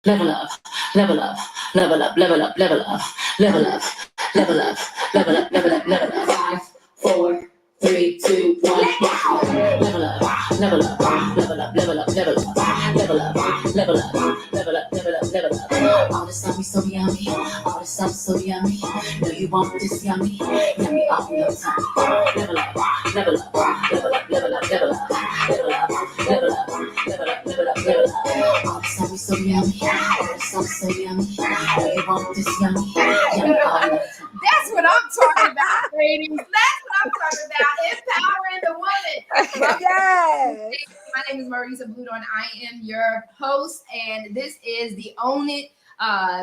level up, level up, level up, level up, level up, level up, level up, level up, level up, level up. Five, four, three, two, one. Level up, level up, level up, level up, level up, level up, level up, level up, level up, level up. All this stuff is so yummy, all this stuff is so yummy. No, you want this yummy, yummy all your time. Level up, level up, level up, level up, level up, level up, level up, level up, level up, level up. All this stuff is so yummy, all this stuff is so yummy. No, you want this yummy, yummy all your time. That's what I'm talking about, ladies. That's what I'm talking about. Empowering the woman. Yes. My name is Marisa Bludon. I am your host, and this is the Own It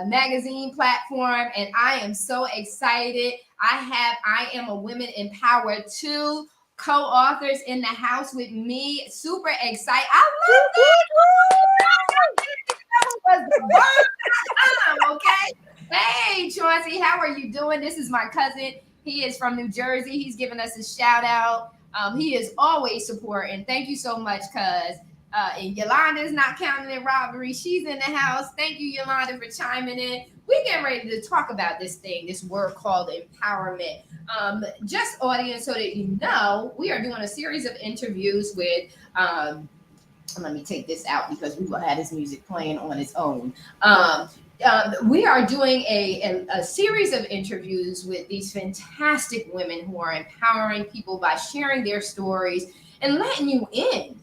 magazine platform. And I am so excited. I am a Women Empowered 2 co-authors in the house with me. Super excited. I love that. Was the bird okay? Hey, Chauncey, how are you doing? This is my cousin. He is from New Jersey. He's giving us a shout out. He is always supporting. Thank you so much, cuz. And Yolanda's not counting in robbery. She's in the house. Thank you, Yolanda, for chiming in. We're getting ready to talk about this thing, this word called empowerment. Just audience, so that you know, we are doing a series of interviews with let me take this out because we will have this music playing on its own. We are doing a series of interviews with these fantastic women who are empowering people by sharing their stories and letting you in.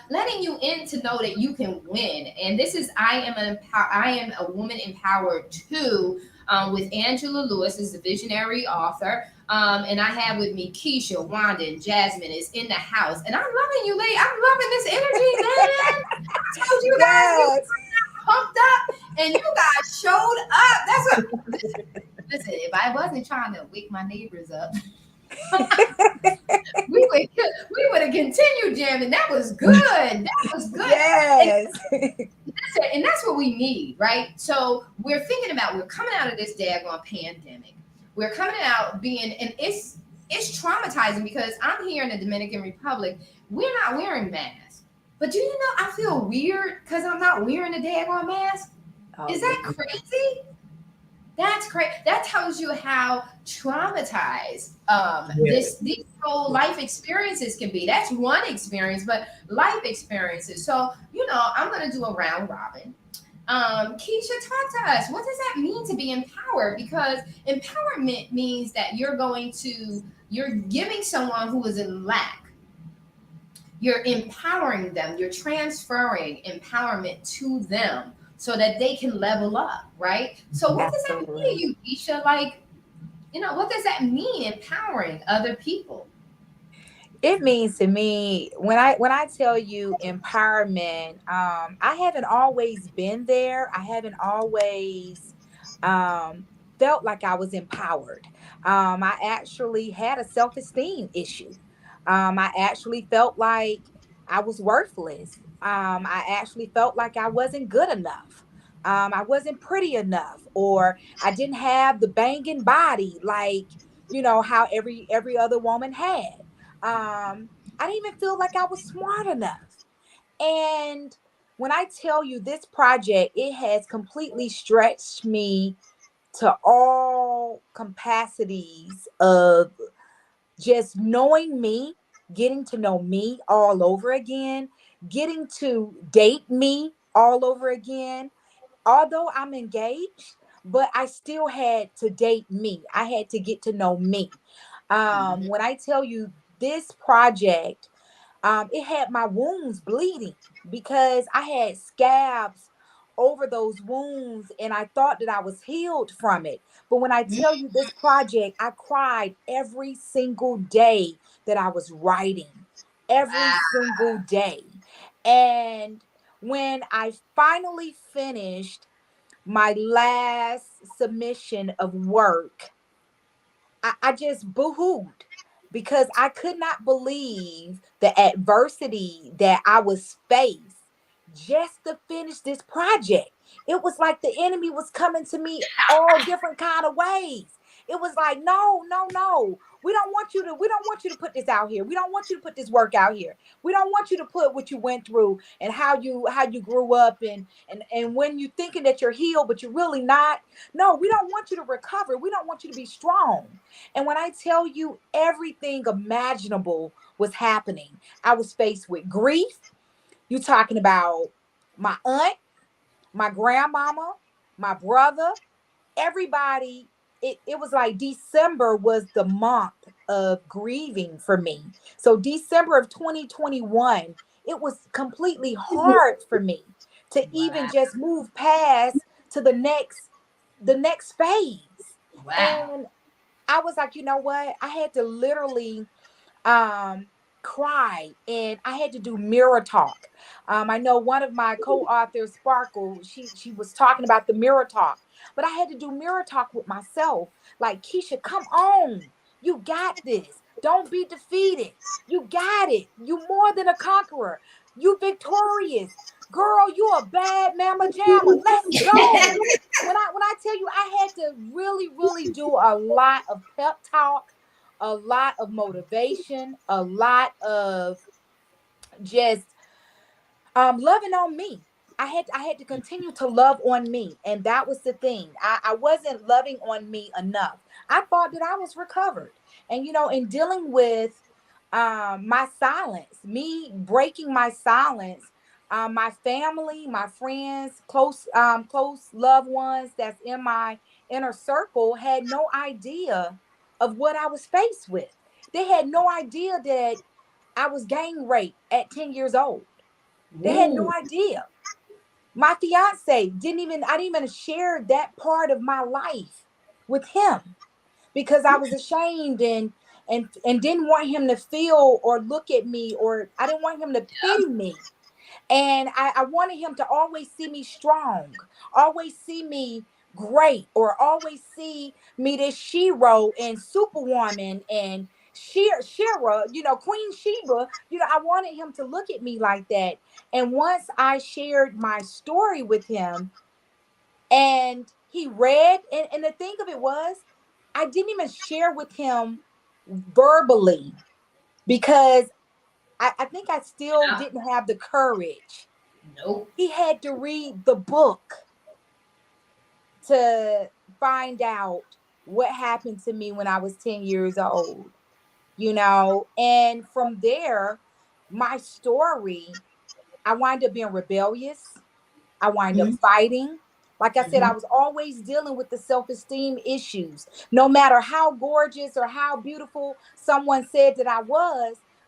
Letting you in to know that you can win. And this is I am a woman empowered too. With Angela Lewis is the visionary author. And I have with me Keisha, Wanda, and Jasmine is in the house. And I'm loving you, lady. I'm loving this energy, man. I told you guys we were pumped up, and you guys showed up. That's what. Listen, if I wasn't trying to wake my neighbors up, we would have continued jamming. That was good. That was good. Yes. And that's what we need, right? So we're coming out of this daggone pandemic. We're coming out and it's traumatizing because I'm here in the Dominican Republic. We're not wearing masks. But do you know I feel weird because I'm not wearing a daggone mask? Oh, Is that crazy? That's crazy. That tells you how traumatized these whole life experiences can be. That's one experience, but life experiences. So, I'm going to do a round robin. Keisha, talk to us. What does that mean to be empowered? Because empowerment means that you're giving someone who is in lack. You're empowering them. You're transferring empowerment to them so that they can level up, right? So what does that mean to you, Keisha? What does that mean, empowering other people? It means to me when I tell you empowerment, I haven't always been there. I haven't always felt like I was empowered. I actually had a self-esteem issue. I actually felt like I was worthless. I actually felt like I wasn't good enough. I wasn't pretty enough, or I didn't have the banging body like how every other woman had. I didn't even feel like I was smart enough. And when I tell you this project, it has completely stretched me to all capacities of just knowing me, getting to know me all over again, getting to date me all over again. Although I'm engaged, but I still had to date me. I had to get to know me. When I tell you this project, it had my wounds bleeding because I had scabs over those wounds and I thought that I was healed from it. But when I tell you this project, I cried every single day that I was writing, every single day. And when I finally finished my last submission of work, I just boo-hooed because I could not believe the adversity that I was faced just to finish this project. It was like the enemy was coming to me all different kind of ways. It was like, no, no, no. We don't want you to put this out here. We don't want you to put this work out here. We don't want you to put what you went through and how you grew up and when you thinking that you're healed, but you're really not. No, we don't want you to recover. We don't want you to be strong. And when I tell you everything imaginable was happening, I was faced with grief. You talking about my aunt, my grandmama, my brother, everybody. It was like December was the month of grieving for me. So December of 2021, it was completely hard for me to even Wow. just move past to the next phase. Wow. And I was like, you know what? I had to literally um cry, and I had to do mirror talk. I know one of my co-authors, Sparkle, she was talking about the mirror talk, but I had to do mirror talk with myself. Like, Keisha, come on. You got this. Don't be defeated. You got it. You more than a conqueror. You victorious. Girl, you a bad mama jamma. Let's go. When I tell you, I had to really, really do a lot of pep talk, a lot of motivation, a lot of just loving on me. I had to continue to love on me, and that was the thing. I wasn't loving on me enough. I thought that I was recovered, and in dealing with my silence, me breaking my silence. My family, my friends, close loved ones that's in my inner circle had no idea of what I was faced with. They had no idea that I was gang raped at 10 years old. They had no Ooh. idea. My fiance I didn't even share that part of my life with him because I was ashamed and didn't want him to feel or look at me, or I didn't want him to pity me. And I wanted him to always see me strong, always see me great, or always see me this Shiro and Superwoman and Shira, Queen Sheba. I wanted him to look at me like that. And once I shared my story with him and he read, and the thing of it was, I didn't even share with him verbally because I think I still Yeah. didn't have the courage. Nope. He had to read the book to find out what happened to me when I was 10 years old. And from there, my story, I wind up being rebellious. I wind up Mhm. fighting. Like I said, I Mhm. was always dealing with the self-esteem issues. No matter how gorgeous or how beautiful someone said that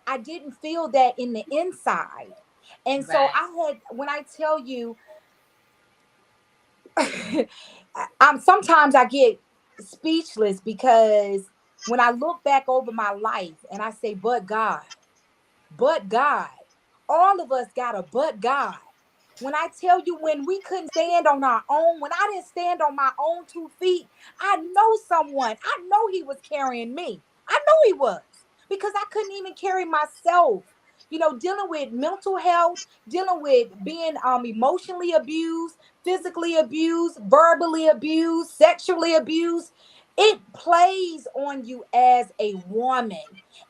I didn't feel that in the inside. And so Right. when I tell you, sometimes I get speechless because when I look back over my life and I say, but God, all of us got a but God. When I tell you, when we couldn't stand on our own, when I didn't stand on my own 2 feet, I know someone, I know he was carrying me. I know he was because I couldn't even carry myself. Dealing with mental health, dealing with being emotionally abused, physically abused, verbally abused, sexually abused. It plays on you as a woman.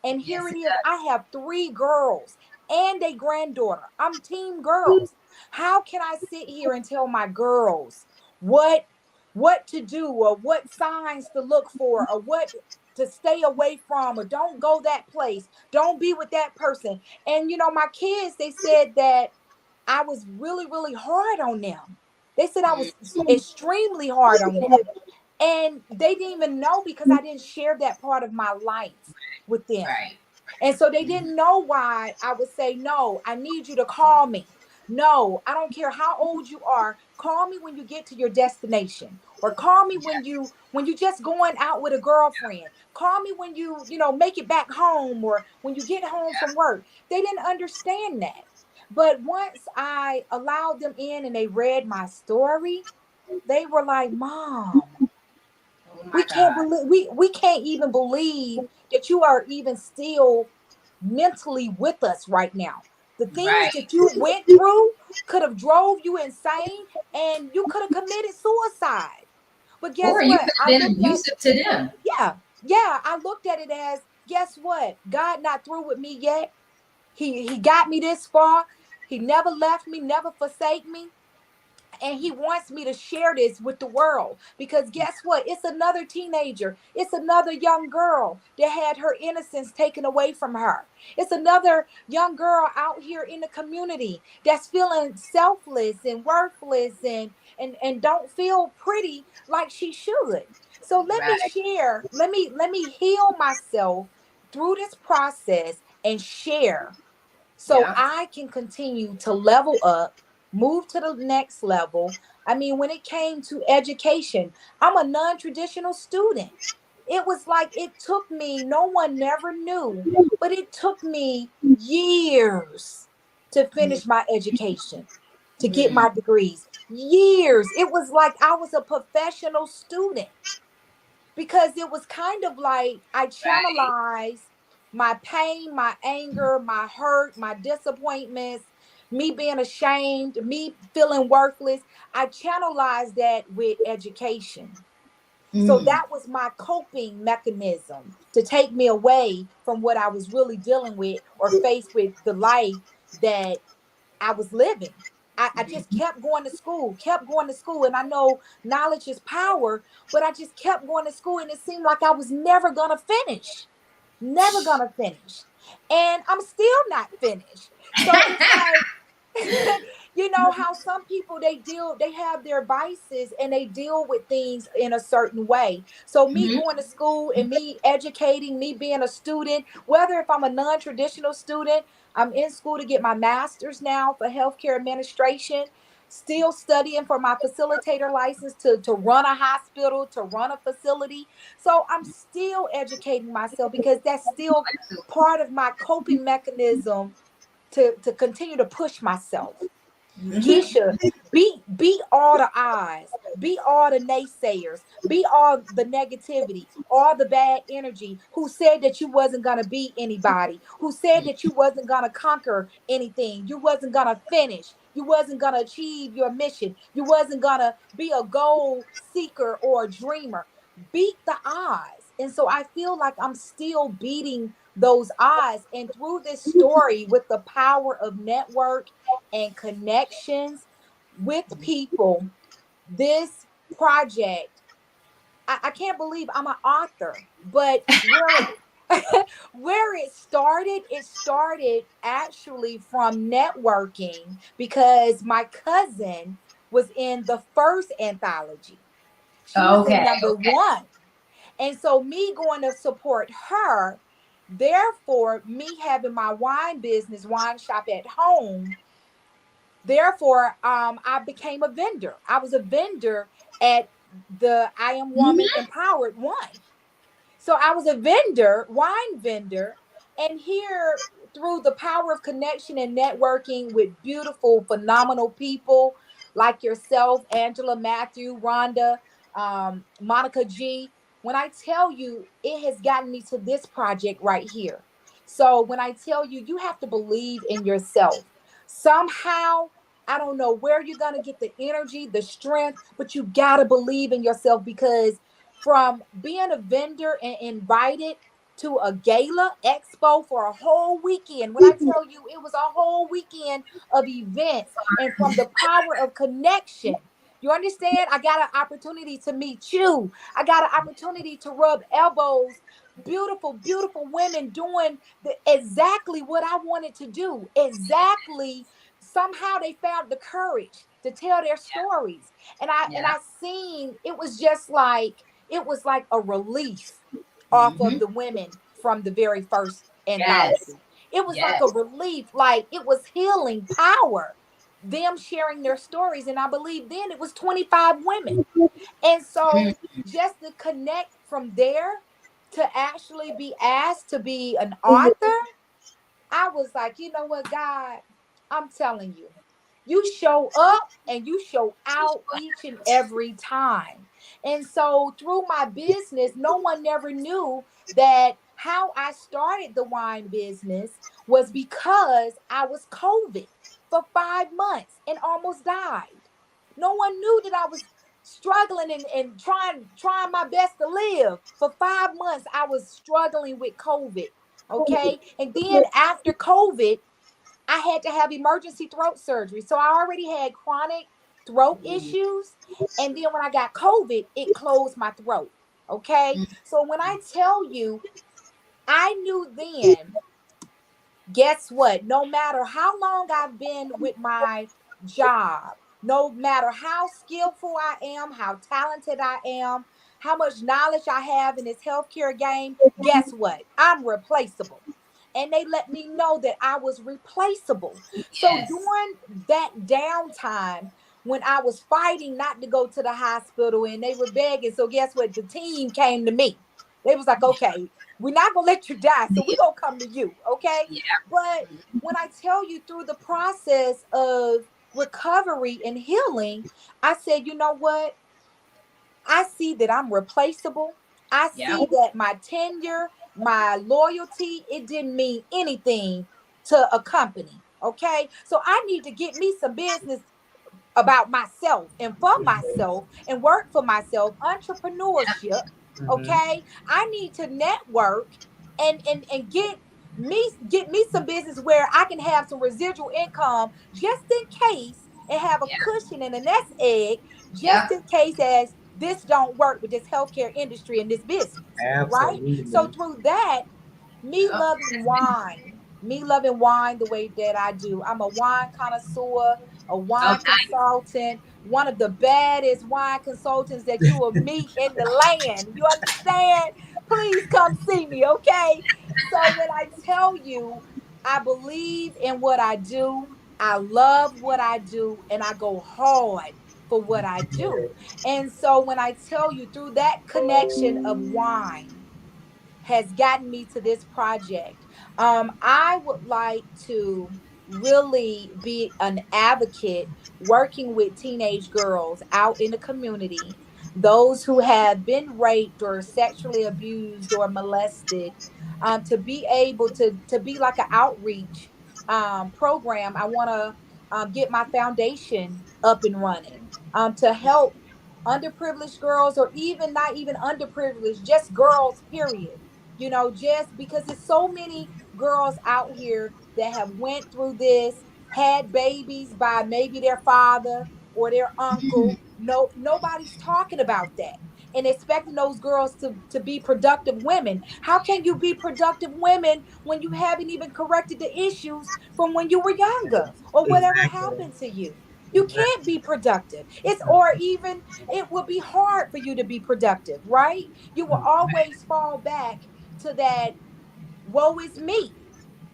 And here Yes, it it is. I does. have 3 girls and a granddaughter. I'm team girls. How can I sit here and tell my girls what to do, or what signs to look for, or what to stay away from, or don't go that place, don't be with that person? And my kids, they said that I was really, really hard on them. They said I Mm. was extremely hard on them. And they didn't even know because I didn't share that part of my life with them. Right. And so they Mhm. didn't know why I would say, no, I need you to call me. No, I don't care how old you are. Call me when you get to your destination. Or call me when Yes. you just going out with a girlfriend. Call me when make it back home, or when you get home from work. They didn't understand that. But once I allowed them in and they read my story, they were like, Mom, Oh we my can't God. believe we can't even believe that you are even still mentally with us right now. The things Right. that you went through could have drove you insane, and you could have committed suicide. But guess Or you what? could I have been looked at, abusive to them. yeah, yeah, I looked at it as, guess what? God not through with me yet. He got me this far. He never left me, never forsake me. And he wants me to share this with the world, because guess what, it's another teenager, it's another young girl that had her innocence taken away from her. It's another young girl out here in the community that's feeling selfless and worthless, and don't feel pretty like she should. So let me Right. share, let me heal myself through this process and share, so Yeah. I can continue to level up, move to the next level. I mean, when it came to education, I'm a non traditional student. It was like it took me, no one never knew, but it took me years to finish my education, to get Mm. my degrees. Years. It was like I was a professional student, because it was kind of like I Right. channelized my pain, my anger, my hurt, my disappointments, me being ashamed, me feeling worthless. I channelized that with education. So Mm. that was my coping mechanism to take me away from what I was really dealing with or faced with the life that I was living. I just kept going to school, kept going to school. And I know knowledge is power, but I just kept going to school, and it seemed like I was never going to finish. Never going to finish. And I'm still not finished. So it's like, you know how some people, they have their vices and they deal with things in a certain way. So me Mhm. going to school and me educating, me being a student, whether if I'm a non-traditional student, I'm in school to get my master's now for healthcare administration, still studying for my facilitator license to run a hospital, to run a facility. So I'm still educating myself, because that's still part of my coping mechanism to continue to push myself. Mhm. Keisha, beat all the odds, beat all the naysayers, beat all the negativity, all the bad energy who said that you wasn't gonna beat anybody, who said that you wasn't gonna conquer anything, you wasn't gonna finish, you wasn't gonna achieve your mission, you wasn't gonna be a goal seeker or a dreamer. Beat the odds. And so I feel like I'm still beating those odds. And through this story, with the power of network and connections with people, this project, I can't believe I'm an author, but where it started actually from networking, because my cousin was in the first anthology. She was in Okay. number Okay. one. And so me going to support her, therefore me having my wine business, wine shop at home, therefore I became a vendor. I was a vendor at the I Am Woman Mhm. Empowered one. So I was a vendor, wine vendor, and here, through the power of connection and networking with beautiful, phenomenal people like yourself, Angela, Matthew, Rhonda, Monica G. When I tell you, it has gotten me to this project right here. So when I tell you, you have to believe in yourself. Somehow, I don't know where you're gonna get the energy, the strength, but you gotta believe in yourself, because from being a vendor and invited to a gala expo for a whole weekend. When I tell you, it was a whole weekend of events, and from the power of connection. You understand? I got an opportunity to meet you. I got an opportunity to rub elbows. Beautiful, beautiful women doing exactly what I wanted to do. Exactly. Somehow they found the courage to tell their stories. And Yeah. I seen, it was like a relief off of Mhm. the women from the very first Yes. anthology. It was like a Yes. relief, like it was healing power, them sharing their stories. And I believe then it was 25 women. And Mm. so just to connect from there to actually be asked to be an author, I was like, you know what, God, I'm telling you, you show up and you show out each and every time. And so through my business, no one never knew that how I started the wine business was because I was COVID for 5 months and almost died. No one knew that I was struggling and trying my best to live. For 5 months, I was struggling with COVID. Okay. And then after COVID, I had to have emergency throat surgery. So I already had chronic throat issues. And then when I got COVID, it closed my throat. Okay. So when I tell you, I knew then, guess what? No matter how long I've been with my job, no matter how skillful I am, how talented I am, how much knowledge I have in this healthcare game, guess what? I'm replaceable. And they let me know that I was replaceable. So Yes. during that downtime, when I was fighting not to go to the hospital and they were begging, so guess what? The team came to me. They was like, okay, we're not gonna let you die, so we're gonna come to you, okay? Yeah. But when I tell you through the process of recovery and healing, I said, you know what? I see that I'm replaceable. I Yeah. see that my tenure, my loyalty, it didn't mean anything to a company. Okay. So I need to get me some business about myself and for myself and work for myself, entrepreneurship. Okay. I need to network and get me some business where I can have some residual income just in case, and have a Yeah. cushion and a nest egg just Yeah. in case as this don't work with this healthcare industry and this business. Right. So Absolutely. through that, Yeah. me loving wine the way that I do. I'm a wine connoisseur, a wine Okay. consultant, one of the baddest wine consultants that you will meet in the land. You understand? Please come see me, okay? So when I tell you, I believe in what I do, I love what I do, and I go hard for what I do. And so when I tell you through that connection of wine, has gotten me to this project. I would like to really be an advocate working with teenage girls out in the community, those who have been raped or sexually abused or molested, to be able to be like an outreach program. I want to get my foundation up and running to help underprivileged girls, or even not even underprivileged, just girls, period. Just because there's so many girls out here that have went through this, had babies by maybe their father or their uncle. No, nobody's talking about that, and expecting those girls to be productive women. How can you be productive women when you haven't even corrected the issues from when you were younger or whatever Exactly. happened to you? You Exactly. can't be productive. It's, or even it will be hard for you to be productive, right? You will always fall back to that woe is me,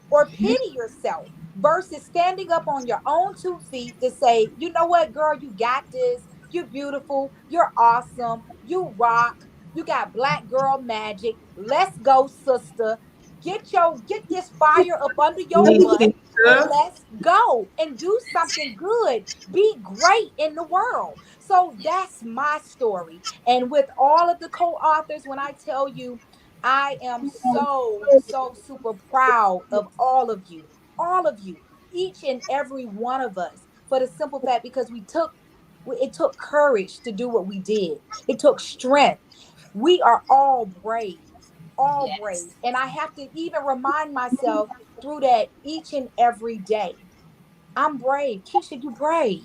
or pity yourself, versus standing up on your own 2 feet to say, you know what, girl, you got this. You're beautiful. You're awesome. You rock. You got black girl magic. Let's go, sister. Get this fire up under your butt and Nikita. let's go and do something good. Be great in the world. So that's my story. And with all of the co-authors, when I tell you, I am so super proud of all of you, each and every one of us, for the simple fact because it took courage to do what we did. It took strength. We are all brave. Yes. And I have to even remind myself through that each and every day. I'm brave. Keisha, you brave.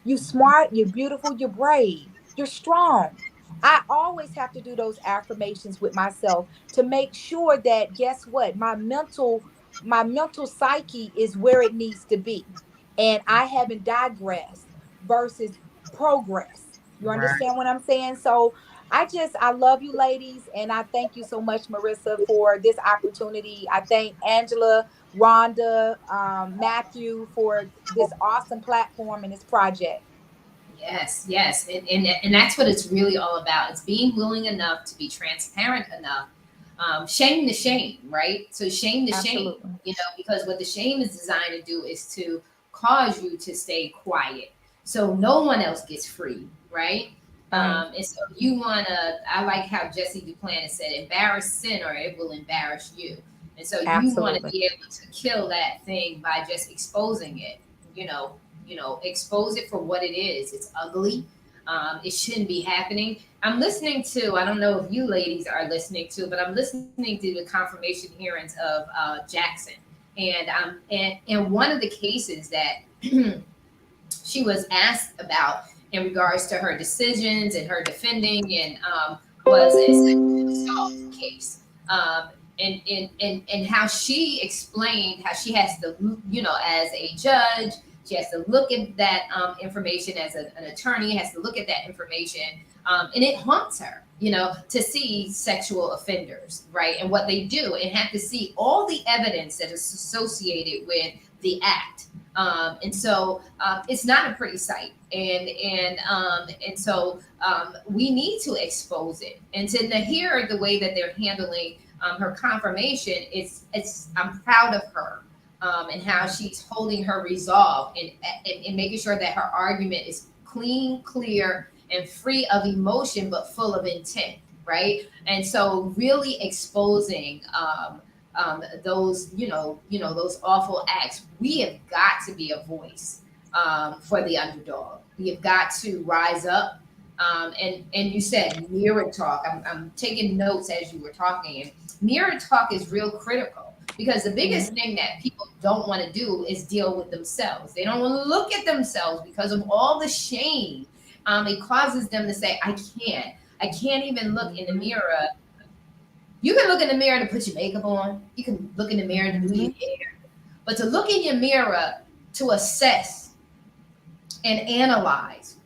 You smart, you're beautiful, you're brave, you're strong. I always have to do those affirmations with myself to make sure that, guess what? My mental psyche is where it needs to be. And I haven't digressed versus progress. You Right. understand what I'm saying? So I love you ladies, and I thank you so much, Marissa, for this opportunity. I thank Angela, Rhonda, Matthew for this awesome platform and this project. Yes, yes, and that's what it's really all about. It's being willing enough to be transparent enough, shame the shame, right? So shame the shame, Absolutely. because what the shame is designed to do is to cause you to stay quiet, so no one else gets free, right? Right. And so you wanna. I like how Jesse Duplantis said, "Embarrass sin, or it will embarrass you." And so you want to Absolutely. be able to kill that thing by just exposing it. You know, expose it for what it is. It's ugly. It shouldn't be happening. I'm listening to, I don't know if you ladies are listening to, but I'm listening to the confirmation hearings of Jackson. And one of the cases that she was asked about in regards to her decisions and her defending and was a sexual assault case. And how she explained how she has to, as a judge, she has to look at that information as an attorney, has to look at that information. And it haunts her, to see sexual offenders, right? And what they do, and have to see all the evidence that is associated with the act. And so it's not a pretty sight, and so we need to expose it, and to hear the way that they're handling her confirmation. It's I'm proud of her, and how she's holding her resolve, and making sure that her argument is clean, clear, and free of emotion, but full of intent, right? And so really exposing those, those awful acts. We have got to be a voice for the underdog. We have got to rise up. And you said mirror talk. I'm taking notes as you were talking. And mirror talk is real critical, because the biggest thing that people don't want to do is deal with themselves. They don't want to look at themselves because of all the shame. It causes them to say, I can't even look in the mirror. You can look in the mirror to put your makeup on. You can look in the mirror to do your hair. But to look in your mirror to assess and analyze,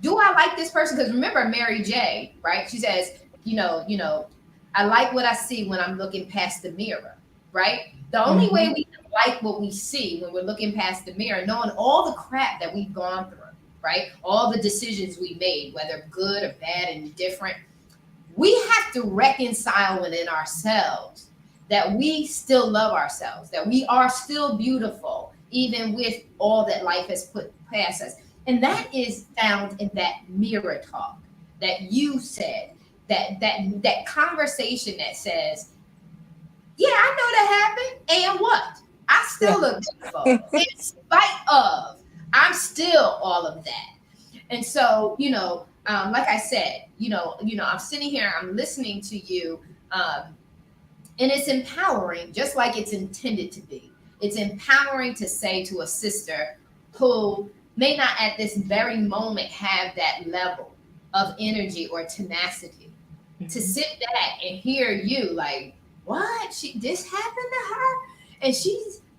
do I like this person? Because remember Mary J., right? She says, I like what I see when I'm looking past the mirror, right? The only way we can like what we see when we're looking past the mirror, knowing all the crap that we've gone through, right? All the decisions we made, whether good or bad and different, we have to reconcile within ourselves that we still love ourselves, that we are still beautiful, even with all that life has put past us. And that is found in that mirror talk that you said, that conversation that says, yeah, I know that happened. And what? I still look beautiful. In spite of, I'm still all of that. And so, like I said, I'm sitting here, I'm listening to you, and it's empowering, just like it's intended to be. It's empowering to say to a sister who may not at this very moment have that level of energy or tenacity, to sit back and hear you like, what? This happened to her? And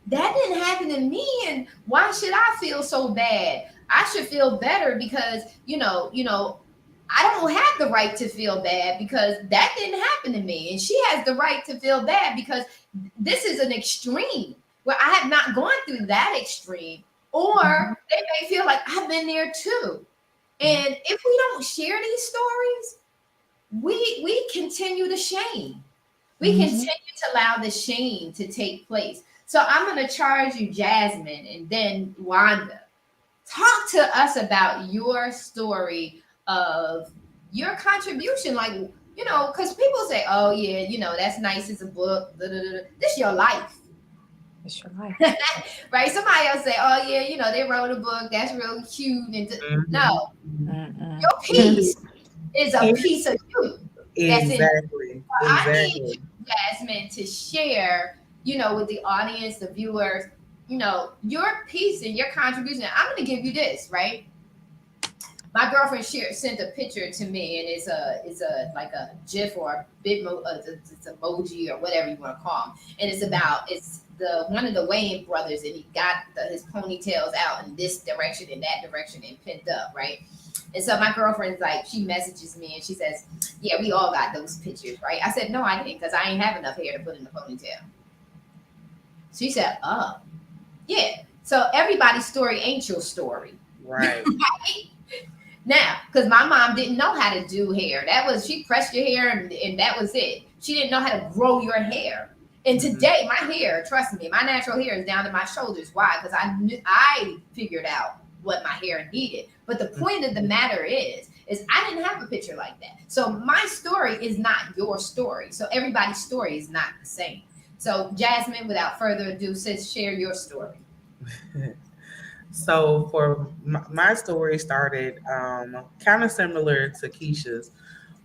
that didn't happen to me. And why should I feel so bad? I should feel better because, I don't have the right to feel bad because that didn't happen to me. And she has the right to feel bad because this is an extreme where I have not gone through that extreme. Or they may feel like I've been there too. And if we don't share these stories, we continue to shame. We continue to allow the shame to take place. So I'm going to charge you, Jasmine, and then Wanda. Talk to us about your story of your contribution. Like, because people say, oh, yeah, that's nice as a book. Da, da, da. This is your life. It's your life. Right? Somebody else say, oh, yeah, they wrote a book. That's real cute. And no, your piece is a piece of you. Exactly. I need you, Jasmine, to share, with the audience, the viewers, your piece and your contribution. I'm going to give you this, right? My girlfriend sent a picture to me, and it's a like a GIF or a big it's emoji or whatever you want to call them, and it's one of the Wayne brothers, and he got his ponytails out in this direction and that direction and pinned up, right? And so my girlfriend's like, she messages me and she says, yeah, we all got those pictures, right? I said, no, I didn't, because I ain't have enough hair to put in the ponytail. She said, oh, yeah. So everybody's story ain't your story. Right. Right? Now, because my mom didn't know how to do hair. She pressed your hair and that was it. She didn't know how to grow your hair. And today, my hair, trust me, my natural hair is down to my shoulders. Why? Because I figured out what my hair needed. But the point of the matter is I didn't have a picture like that. So my story is not your story. So everybody's story is not the same. So Jasmine, without further ado, sis, share your story. So for my story started kind of similar to Keisha's,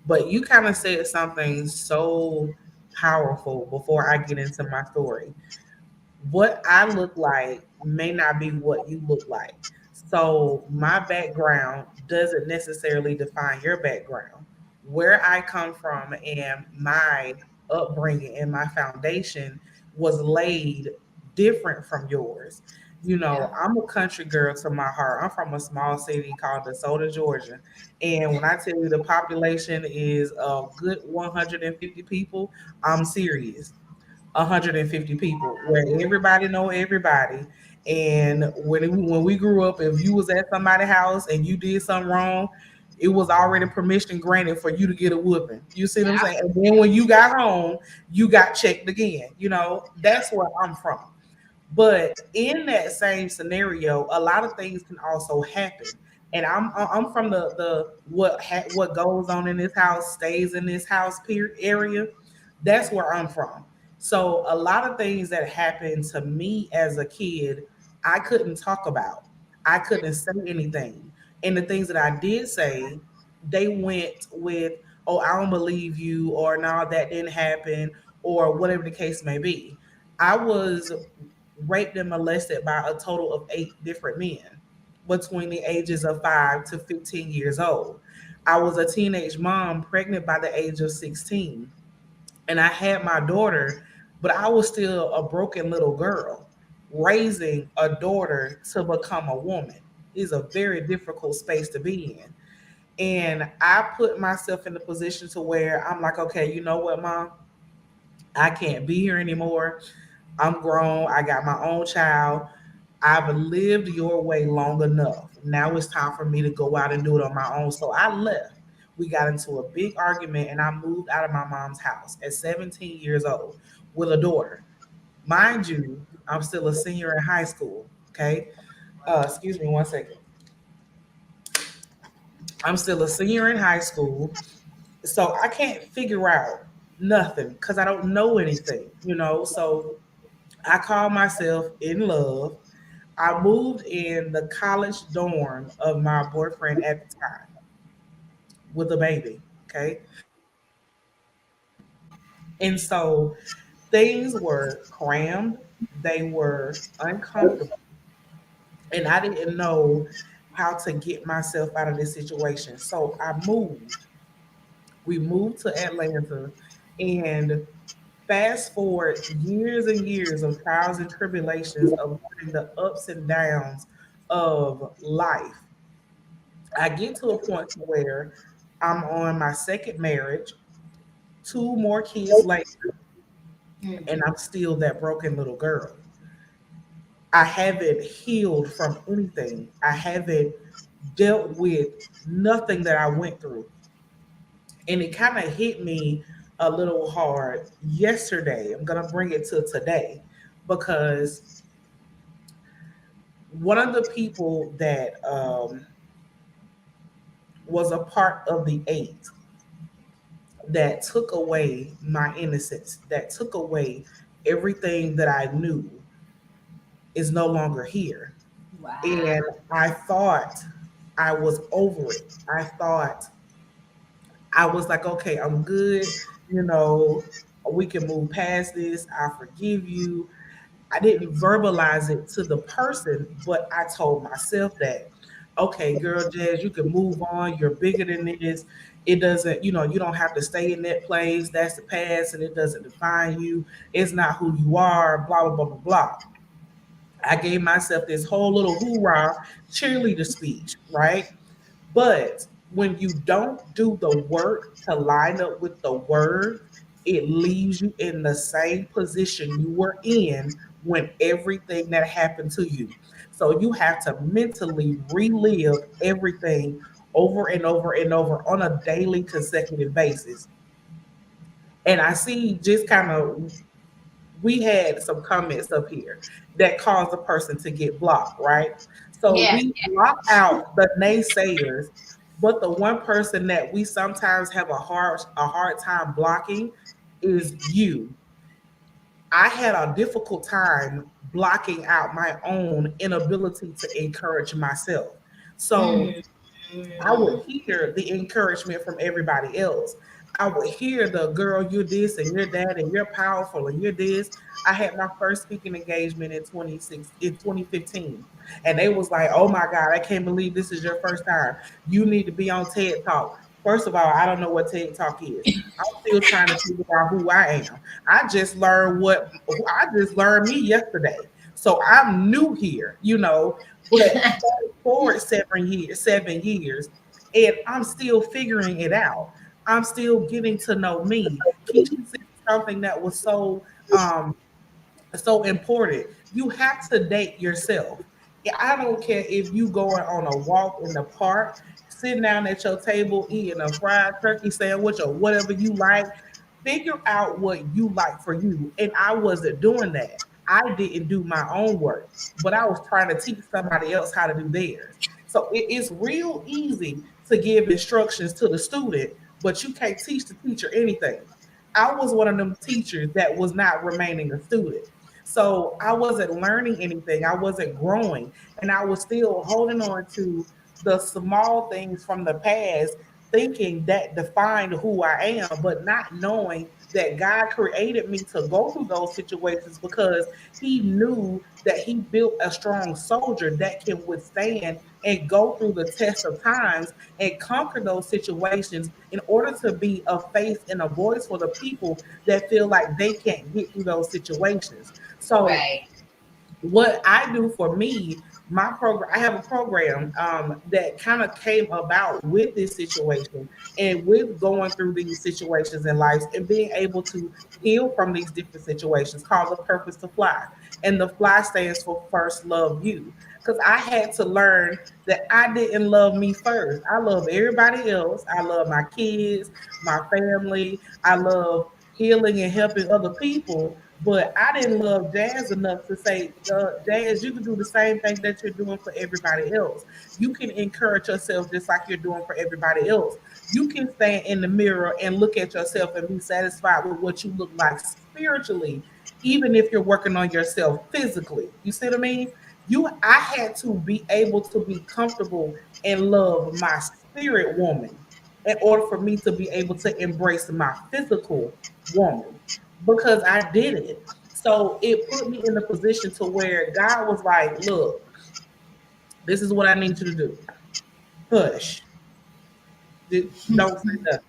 but you kind of said something so powerful before I get into my story. What I look like may not be what you look like. So my background doesn't necessarily define your background. Where I come from and my upbringing and my foundation was laid different from yours. You know, Yeah. I'm a country girl to my heart. I'm from a small city called DeSoto, Georgia. And when I tell you the population is a good 150 people, I'm serious. 150 people where everybody know everybody. And when we grew up, if you was at somebody's house and you did something wrong, it was already permission granted for you to get a whooping. You see what I'm Yeah. saying? And then when you got home, you got checked again. You know, that's where I'm from. But in that same scenario, a lot of things can also happen. And I'm from the what goes on in this house stays in this house area. That's where I'm from. So a lot of things that happened to me as a kid, I couldn't talk about. I couldn't say anything. And the things that I did say, they went with, "Oh, I don't believe you," or "No, that didn't happen," or whatever the case may be. I was raped and molested by a total of 8 different men between the ages of 5 to 15 years old. I was a teenage mom pregnant by the age of 16, and I had my daughter, but I was still a broken little girl. Raising a daughter to become a woman is a very difficult space to be in. And I put myself in the position to where I'm like, okay, you know what, mom? I can't be here anymore. I'm grown. I got my own child. I've lived your way long enough. Now it's time for me to go out and do it on my own. So I left. We got into a big argument and I moved out of my mom's house at 17 years old with a daughter. Mind you, I'm still a senior in high school. Okay. Excuse me 1 second. I'm still a senior in high school. So I can't figure out nothing because I don't know anything, you know. So I call myself in love. I moved in the college dorm of my boyfriend at the time with a baby. Okay. And so things were crammed, they were uncomfortable, and I didn't know how to get myself out of this situation. So I moved. We moved to Atlanta, and fast forward years and years of trials and tribulations of learning the ups and downs of life. I get to a point where I'm on my second marriage, 2 more kids later, Mm. and I'm still that broken little girl. I haven't healed from anything. I haven't dealt with nothing that I went through. And it kind of hit me a little hard yesterday. I'm going to bring it to today because one of the people that was a part of the 8 that took away my innocence, that took away everything that I knew is no longer here. Wow. And I thought I was over it. I thought I was like, okay, I'm good. You know, we can move past this. I forgive you. I didn't verbalize it to the person, but I told myself that, okay, girl, Jazz, you can move on. You're bigger than this. It doesn't, you don't have to stay in that place. That's the past and it doesn't define you. It's not who you are, blah, blah, blah, blah, blah. I gave myself this whole little hoorah cheerleader speech, right? But when you don't do the work to line up with the word, it leaves you in the same position you were in when everything that happened to you. So you have to mentally relive everything over and over and over on a daily consecutive basis. And I see just kind of we had some comments up here that caused a person to get blocked, right? So Yeah. we block out the naysayers, but the one person that we sometimes have a hard time blocking is you. I had a difficult time blocking out my own inability to encourage myself. So Mm. I would hear the encouragement from everybody else. I would hear the girl, you're this and you're that and you're powerful and you're this. I had my first speaking engagement in 2015. And they was like, oh my God, I can't believe this is your first time. You need to be on TED Talk. First of all, I don't know what TED Talk is. I'm still trying to figure out who I am. I just learned me yesterday. So I'm new here, but forward 7 years, and I'm still figuring it out. I'm still getting to know me. Keisha said something that was um so important. You have to date yourself. I don't care if you going on a walk in the park, sitting down at your table eating a fried turkey sandwich or whatever you like. Figure out what you like for you. And I wasn't doing that. I didn't do my own work, but I was trying to teach somebody else how to do theirs. So it's real easy to give instructions to the student, but you can't teach the teacher anything. I was one of them teachers that was not remaining a student. So I wasn't learning anything. I wasn't growing. And I was still holding on to the small things from the past, thinking that defined who I am, but not knowing that God created me to go through those situations because He knew that He built a strong soldier that can withstand and go through the test of times and conquer those situations in order to be a face and a voice for the people that feel like they can't get through those situations. So Right. what I do for me, my program, I have a program that kind of came about with this situation and with going through these situations in life and being able to heal from these different situations called the Purpose to Fly. And the fly stands for first love you. Because I had to learn that I didn't love me first. I love everybody else. I love my kids, my family. I love healing and helping other people, but I didn't love Jazz enough to say, Jazz, you can do the same thing that you're doing for everybody else. You can encourage yourself just like you're doing for everybody else. You can stand in the mirror and look at yourself and be satisfied with what you look like spiritually, even if you're working on yourself physically. You see what I mean? I had to be able to be comfortable and love my spirit woman in order for me to be able to embrace my physical woman because I did it. So it put me in a position to where God was like, look, this is what I need you to do. Hush. Don't say nothing.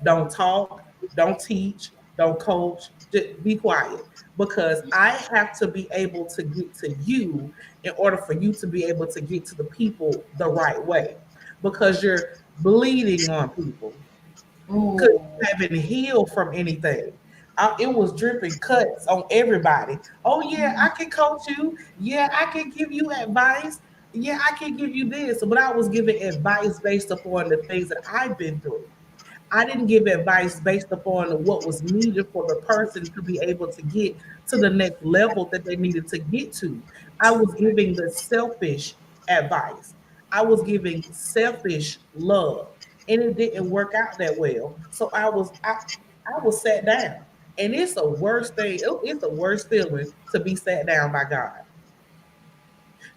Don't talk. Don't teach. Don't coach. Just be quiet. Because I have to be able to get to you in order for you to be able to get to the people the right way. Because you're bleeding on people because Ooh. you haven't healed from anything. It was dripping cuts on everybody. Oh yeah, I can coach you. Yeah, I can give you advice. Yeah, I can give you this. But I was giving advice based upon the things that I've been through. I didn't give advice based upon what was needed for the person to be able to get to the next level that they needed to get to. I was giving the selfish advice. I was giving selfish love, and it didn't work out that well. So I was sat down, and it's a worst thing. It's a worst feeling to be sat down by God.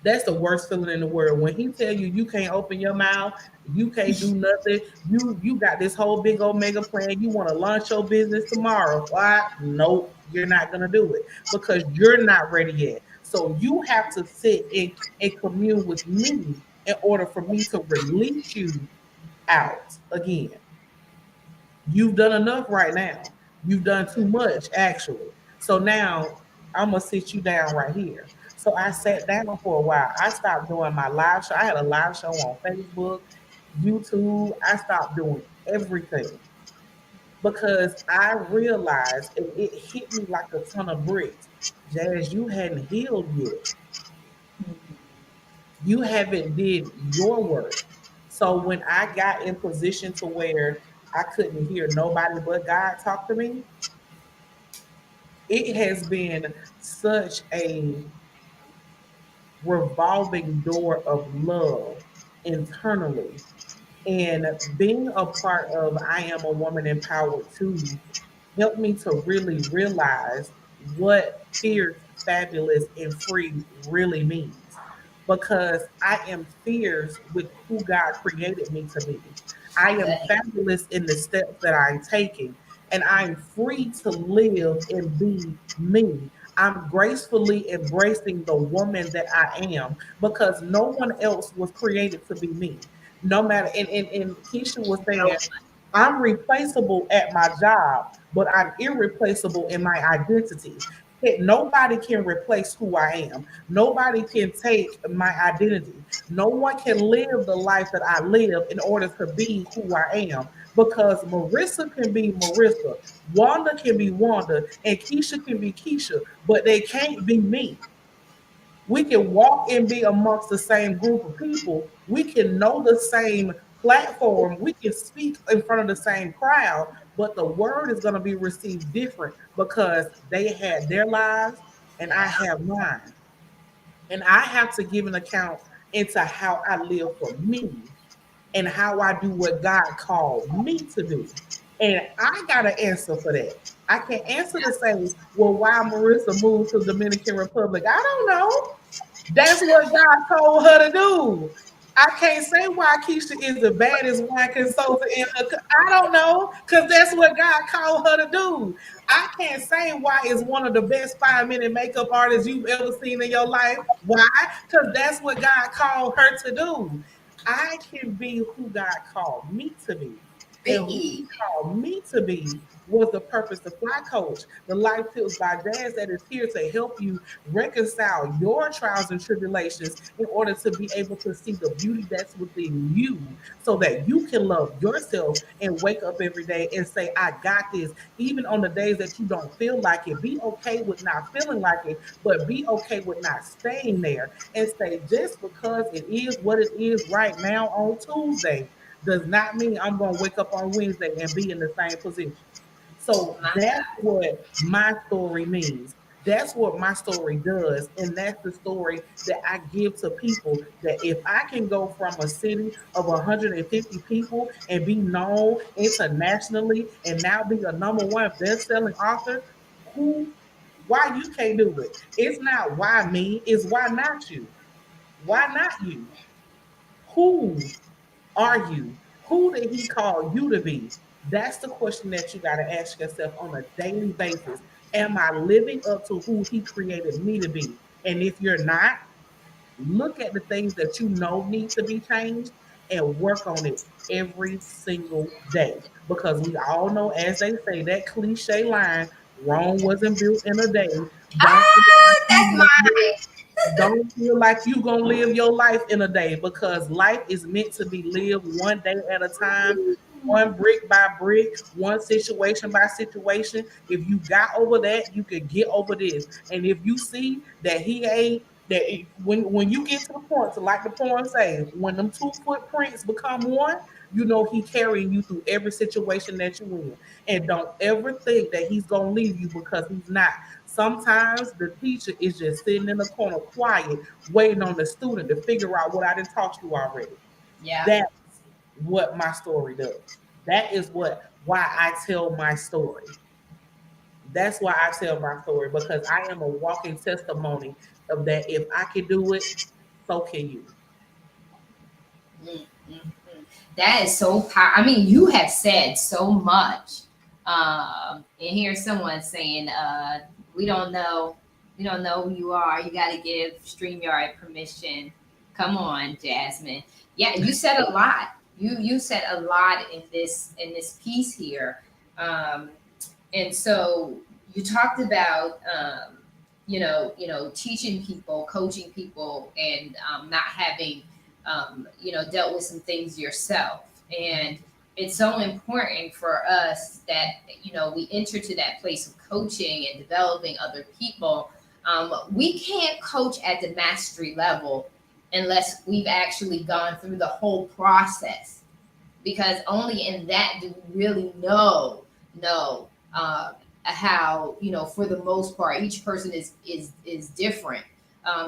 That's the worst feeling in the world. When he tell you you can't open your mouth, you can't do nothing. You got this whole big old mega plan. You want to launch your business tomorrow. Why? Nope, you're not gonna do it because you're not ready yet. So you have to sit and commune with me in order for me to release you out again. You've done enough right now. You've done too much, actually. So now I'm gonna sit you down right here. So I sat down for a while. I stopped doing my live show. I had a live show on Facebook, YouTube. I stopped doing everything because I realized it hit me like a ton of bricks. Jazz, you hadn't healed yet. You haven't did your work. So when I got in position to where I couldn't hear nobody but God talk to me, it has been such a revolving door of love internally. And being a part of I Am a Woman Empowered too helped me to really realize what fierce, fabulous, and free really means. Because I am fierce with who God created me to be. I am Good. fabulous in the steps that I'm taking, and I'm free to live and be me. I'm gracefully embracing the woman that I am because no one else was created to be me. No matter, and Keisha was saying, I'm replaceable at my job, but I'm irreplaceable in my identity. Nobody can replace who I am. Nobody can take my identity. No one can live the life that I live in order to be who I am. Because Marissa can be Marissa, Wanda can be Wanda, and Keisha can be Keisha, but they can't be me. We can walk and be amongst the same group of people. We can know the same platform. We can speak in front of the same crowd, but the word is going to be received different because they had their lives and I Yeah. have mine. And I have to give an account into how I live for me and how I do what God called me to do. And I got to answer for that. I can't answer to say, well, why Marissa moved to Dominican Republic. I don't know. That's what God told her to do. I can't say why Keisha is the baddest wine consultant in her. I don't know, because that's what God called her to do. I can't say why is one of the best 5 minute makeup artists you've ever seen in your life. Why? Because that's what God called her to do. I can be who God called me to be. And Big who he E. called me to be was the Purpose to Fly coach, the Life Tips by Jazz that is here to help you reconcile your trials and tribulations in order to be able to see the beauty that's within you so that you can love yourself and wake up every day and say, I got this. Even on the days that you don't feel like it, be okay with not feeling like it, but be okay with not staying there and say, just because it is what it is right now on Tuesday does not mean I'm going to wake up on Wednesday and be in the same position. So My that's God. what my story means. That's what my story does. And that's the story that I give to people that if I can go from a city of 150 people and be known internationally and now be a number one best-selling author, who why you can't do it? It's not why me, it's why not you? Why not you? Who are you? Who did he call you to be? That's the question that you got to ask yourself on a daily basis. Am I living up to who he created me to be? And if you're not, look at the things that you know need to be changed and work on it every single day. Because we all know, as they say, that cliche line, Rome wasn't built in a day. Don't feel like Ah, you that's gonna live mine. don't feel like you gonna live your life in a day because life is meant to be lived one day at a time, one brick by brick, one situation by situation. If you got over that, you can get over this. And if you see that he ain't when you get to the point, to like the poem say, when them two footprints become one, you know he carrying you through every situation that you in. And don't ever think that he's gonna leave you because he's not. Sometimes the teacher is just sitting in the corner quiet, waiting on the student to figure out what I didn't taught you already. Yeah. That's what my story does. That is why I tell my story. That's why I tell my story because I am a walking testimony of that. If I can do it, so can you. Mm, mm, mm. That is so powerful. I mean, you have said so much. And here's someone saying, we don't know who you are. You got to give StreamYard permission. Come on, Jasmine. Yeah, you said a lot. You said a lot in this piece here. Um, and so you talked about teaching people, coaching people, and not having dealt with some things yourself. And it's so important for us that we enter to that place of coaching and developing other people. We can't coach at the mastery level unless we've actually gone through the whole process, because only in that do we really know how, for the most part, each person is different.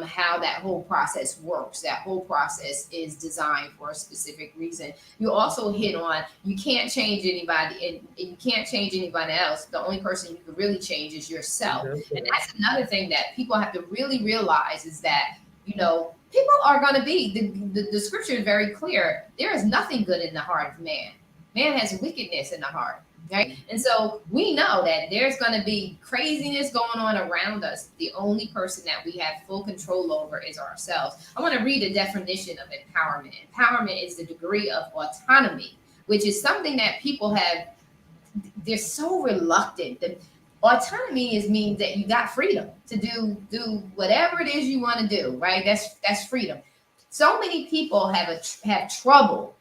how that whole process works. That whole process is designed for a specific reason. You also hit on you can't change anybody, and you can't change anybody else. The only person you can really change is yourself. And that's another thing that people have to really realize is that, people are going to be, the scripture is very clear. There is nothing good in the heart of man. Man has wickedness in the heart. Right. And so we know that there's going to be craziness going on around us. The only person that we have full control over is ourselves. I want to read a definition of empowerment. Empowerment is the degree of autonomy, which is something that people they're so reluctant. The autonomy means that you got freedom to do whatever it is you want to do. Right. That's freedom. So many people have trouble,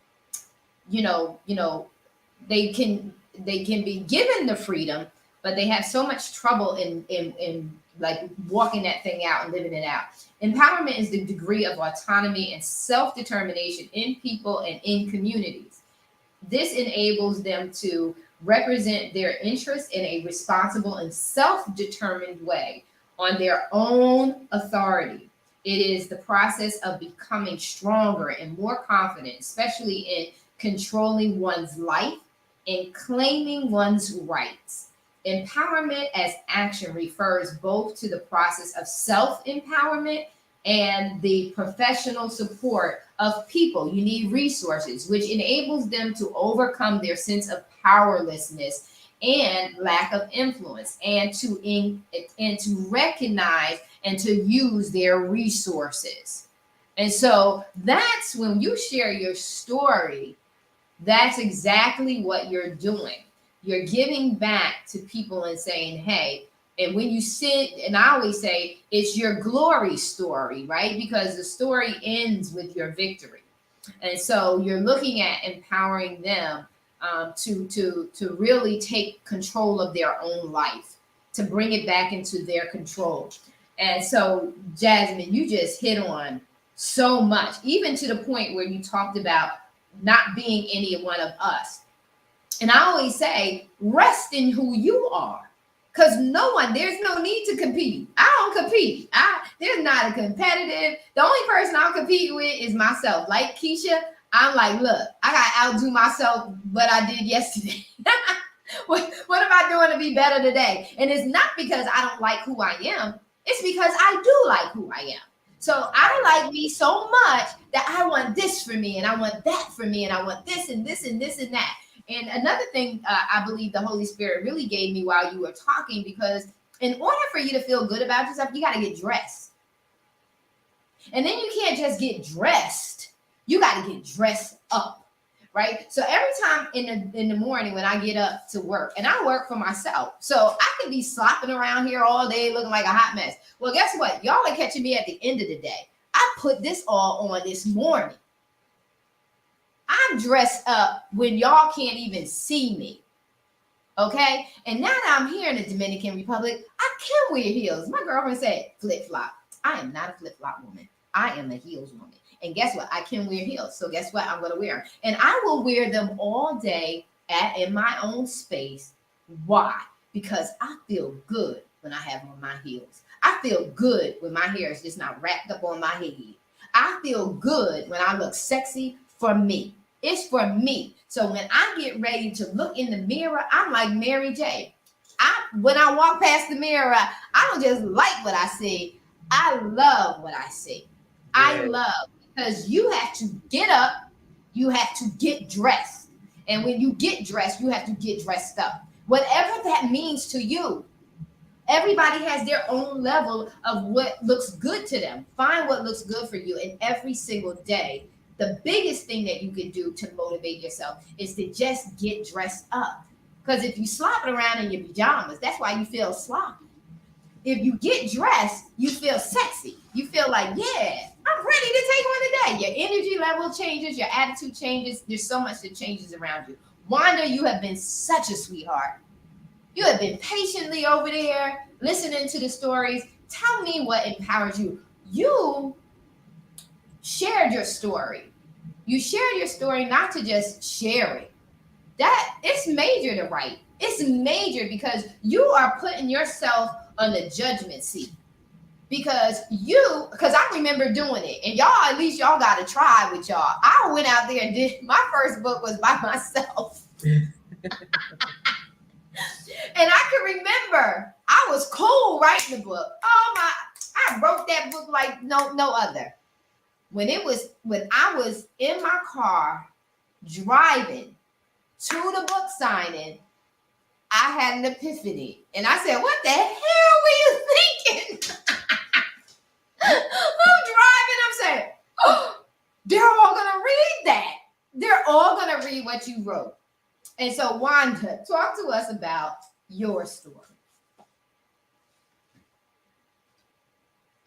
they can be given the freedom, but they have so much trouble in like walking that thing out and living it out. Empowerment is the degree of autonomy and self-determination in people and in communities. This enables them to represent their interests in a responsible and self-determined way on their own authority. It is the process of becoming stronger and more confident, especially in controlling one's life and claiming one's rights. Empowerment as action refers both to the process of self-empowerment and the professional support of people. You need resources, which enables them to overcome their sense of powerlessness and lack of influence, and to recognize and to use their resources. And so that's when you share your story. That's exactly what you're doing. You're giving back to people and saying, hey, and when you sit, and I always say, it's your glory story, right? Because the story ends with your victory. And so you're looking at empowering them to really take control of their own life, to bring it back into their control. And so, Jasmine, you just hit on so much, even to the point where you talked about not being any one of us. And I always say, rest in who you are, because there's no need to compete. I don't compete. There's not a competitive. The only person I'll compete with is myself. Like Keisha, I'm like, look, I got to outdo myself what I did yesterday. What am I doing to be better today? And it's not because I don't like who I am. It's because I do like who I am. So I like me so much that I want this for me, and I want that for me, and I want this and this and this and that. And another thing I believe the Holy Spirit really gave me while you were talking, because in order for you to feel good about yourself, you got to get dressed. And then you can't just get dressed. You got to get dressed up, right? So every time in the morning when I get up to work, and I work for myself, so I can be slopping around here all day looking like a hot mess. Well, guess what? Y'all are catching me at the end of the day. I put this all on this morning. I'm dressed up when y'all can't even see me. Okay? And now that I'm here in the Dominican Republic, I can wear heels. My girlfriend said flip-flop. I am not a flip-flop woman. I am a heels woman. And guess what? I can wear heels. So guess what? I'm going to wear them. And I will wear them all day in my own space. Why? Because I feel good when I have on my heels. I feel good when my hair is just not wrapped up on my head. I feel good when I look sexy for me. It's for me. So when I get ready to look in the mirror, I'm like Mary J. When I walk past the mirror, I don't just like what I see. I love what I see. I love, because you have to get up, you have to get dressed. And when you get dressed, you have to get dressed up. Whatever that means to you. Everybody has their own level of what looks good to them. Find what looks good for you. And every single day, the biggest thing that you can do to motivate yourself is to just get dressed up. Because if you slopping around in your pajamas, that's why you feel sloppy. If you get dressed, you feel sexy. You feel like, yeah, I'm ready to take on the day. Your energy level changes, your attitude changes. There's so much that changes around you. Wanda, you have been such a sweetheart. You have been patiently over there, listening to the stories. Tell me what empowers you. You shared your story. You shared your story not to just share it. That it's major to write. It's major because you are putting yourself on the judgment seat. because I remember doing it, and y'all, at least y'all got to try with y'all. I went out there and did my first book was by myself. And I can remember I was cool writing the book. Oh my, I wrote that book like no other. When I was in my car driving to the book signing, I had an epiphany. And I said, what the hell were you thinking? I'm driving, I'm saying, oh, they're all gonna read that. They're all gonna read what you wrote. And so Wanda, talk to us about your story.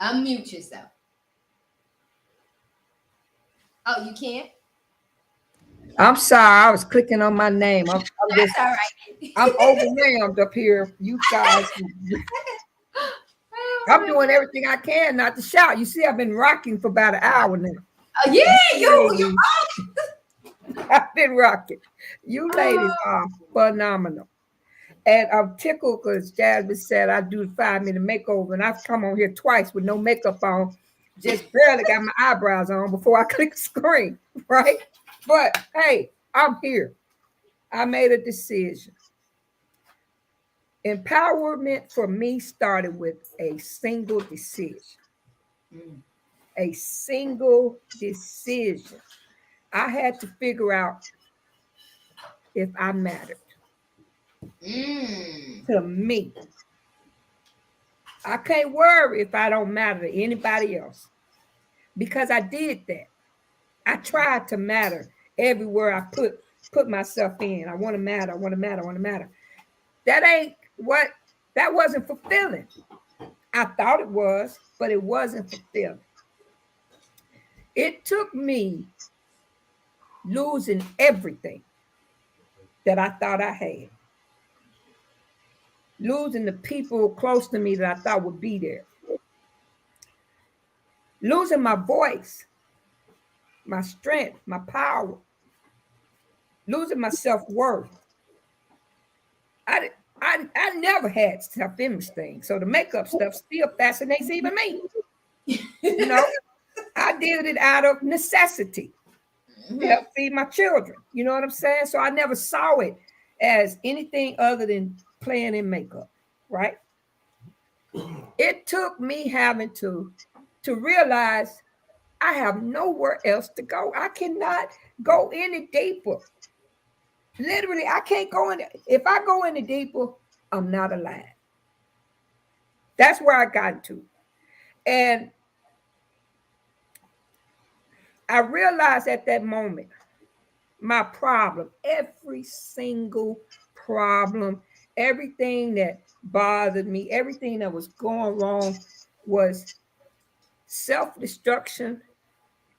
Unmute yourself. Oh, you can't? I'm sorry, I was clicking on my name. I'm That's all right. I'm overwhelmed up here. You guys, I'm doing everything I can not to shout. You see, I've been rocking for about an hour now. Yeah, you I've been rocking. You ladies are phenomenal. And I'm tickled because Jasmine said I do the 5-minute makeover, and I've come on here twice with no makeup on, just barely got my eyebrows on before I click the screen, right? But hey, I'm here. I made a decision. Empowerment for me started with a single decision. A single decision. I had to figure out if I mattered to me. I can't worry if I don't matter to anybody else, because I did that. I tried to matter everywhere I put myself in. I want to matter. I want to matter. I want to matter. That wasn't fulfilling. I thought it was, but it wasn't fulfilling. It took me losing everything that I thought I had. Losing the people close to me that I thought would be there. Losing my voice, my strength, my power. Losing my self-worth. I never had self-image things, so the makeup stuff still fascinates even me. You know, I did it out of necessity to help feed my children. You know what I'm saying? So I never saw it as anything other than playing in makeup, right? It took me having to realize I have nowhere else to go. I cannot go any deeper. Literally, I can't go in. If I go any deeper, I'm not alive. That's where I got to. And I realized at that moment, my problem, every single problem, everything that bothered me, everything that was going wrong was self-destruction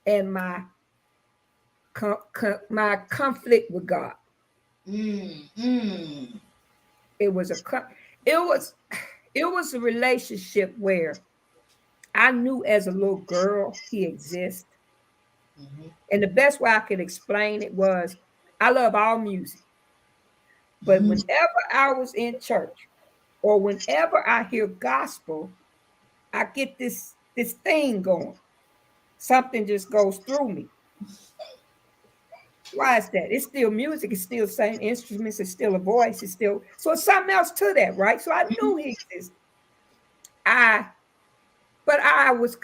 and my conflict with God. It was a relationship where I knew as a little girl he exists. And the best way I could explain it was I love all music. But whenever I was in church or whenever I hear gospel, I get this thing going. Something just goes through me. Why is that? It's still music. It's still same instruments. It's still a voice. It's something else to that, right? So I knew he existed. But I was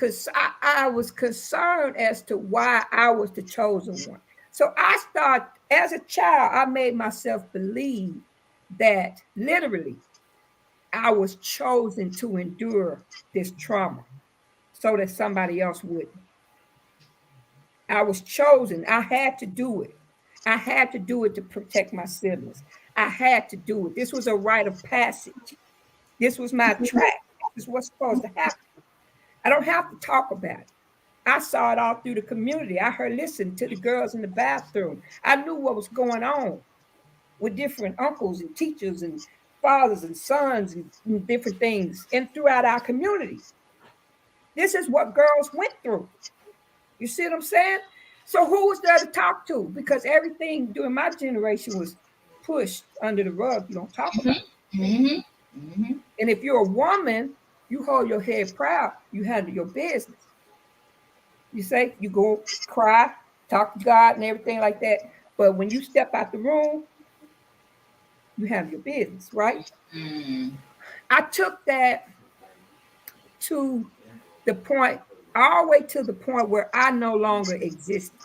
concerned as to why I was the chosen one. So I started, as a child, I made myself believe that literally I was chosen to endure this trauma so that somebody else wouldn't. I was chosen. I had to do it. I had to do it to protect my siblings. I had to do it. This was a rite of passage. This was my track. This is what's supposed to happen. I don't have to talk about it. I saw it all through the community. I listened to the girls in the bathroom. I knew what was going on with different uncles and teachers and fathers and sons and different things and throughout our community. This is what girls went through. You see what I'm saying? So who was there to talk to? Because everything during my generation was pushed under the rug. You don't talk about it. And if you're a woman, You hold your head proud, you handle your business. You say, you go cry, talk to God and everything like that. But when you step out the room, you handle your business, right? Mm. I took that to the point, all the way to the point where I no longer existed.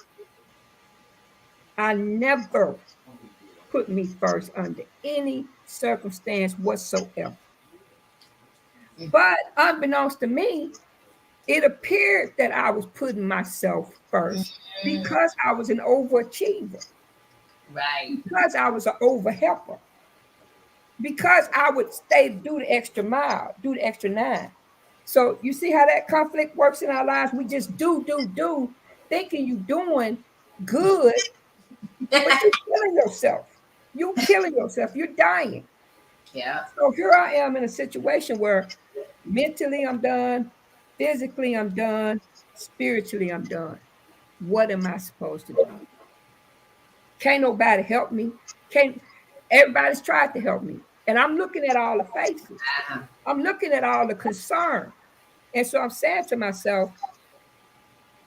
I never put me first under any circumstance whatsoever. But unbeknownst to me, it appeared that I was putting myself first Mm. because I was an overachiever, Right. because I was an overhelper, because I would stay, do the extra mile, do the extra nine. So you see how that conflict works in our lives? We just do, thinking you doing good, but you're killing yourself. You killing yourself. You're dying. Yeah. So here I am in a situation where mentally I'm done, physically I'm done, spiritually I'm done. What am I supposed to do? Can't nobody help me. Can't everybody's tried to help me. And I'm looking at all the faces. Wow. I'm looking at all the concern. And so I'm saying to myself,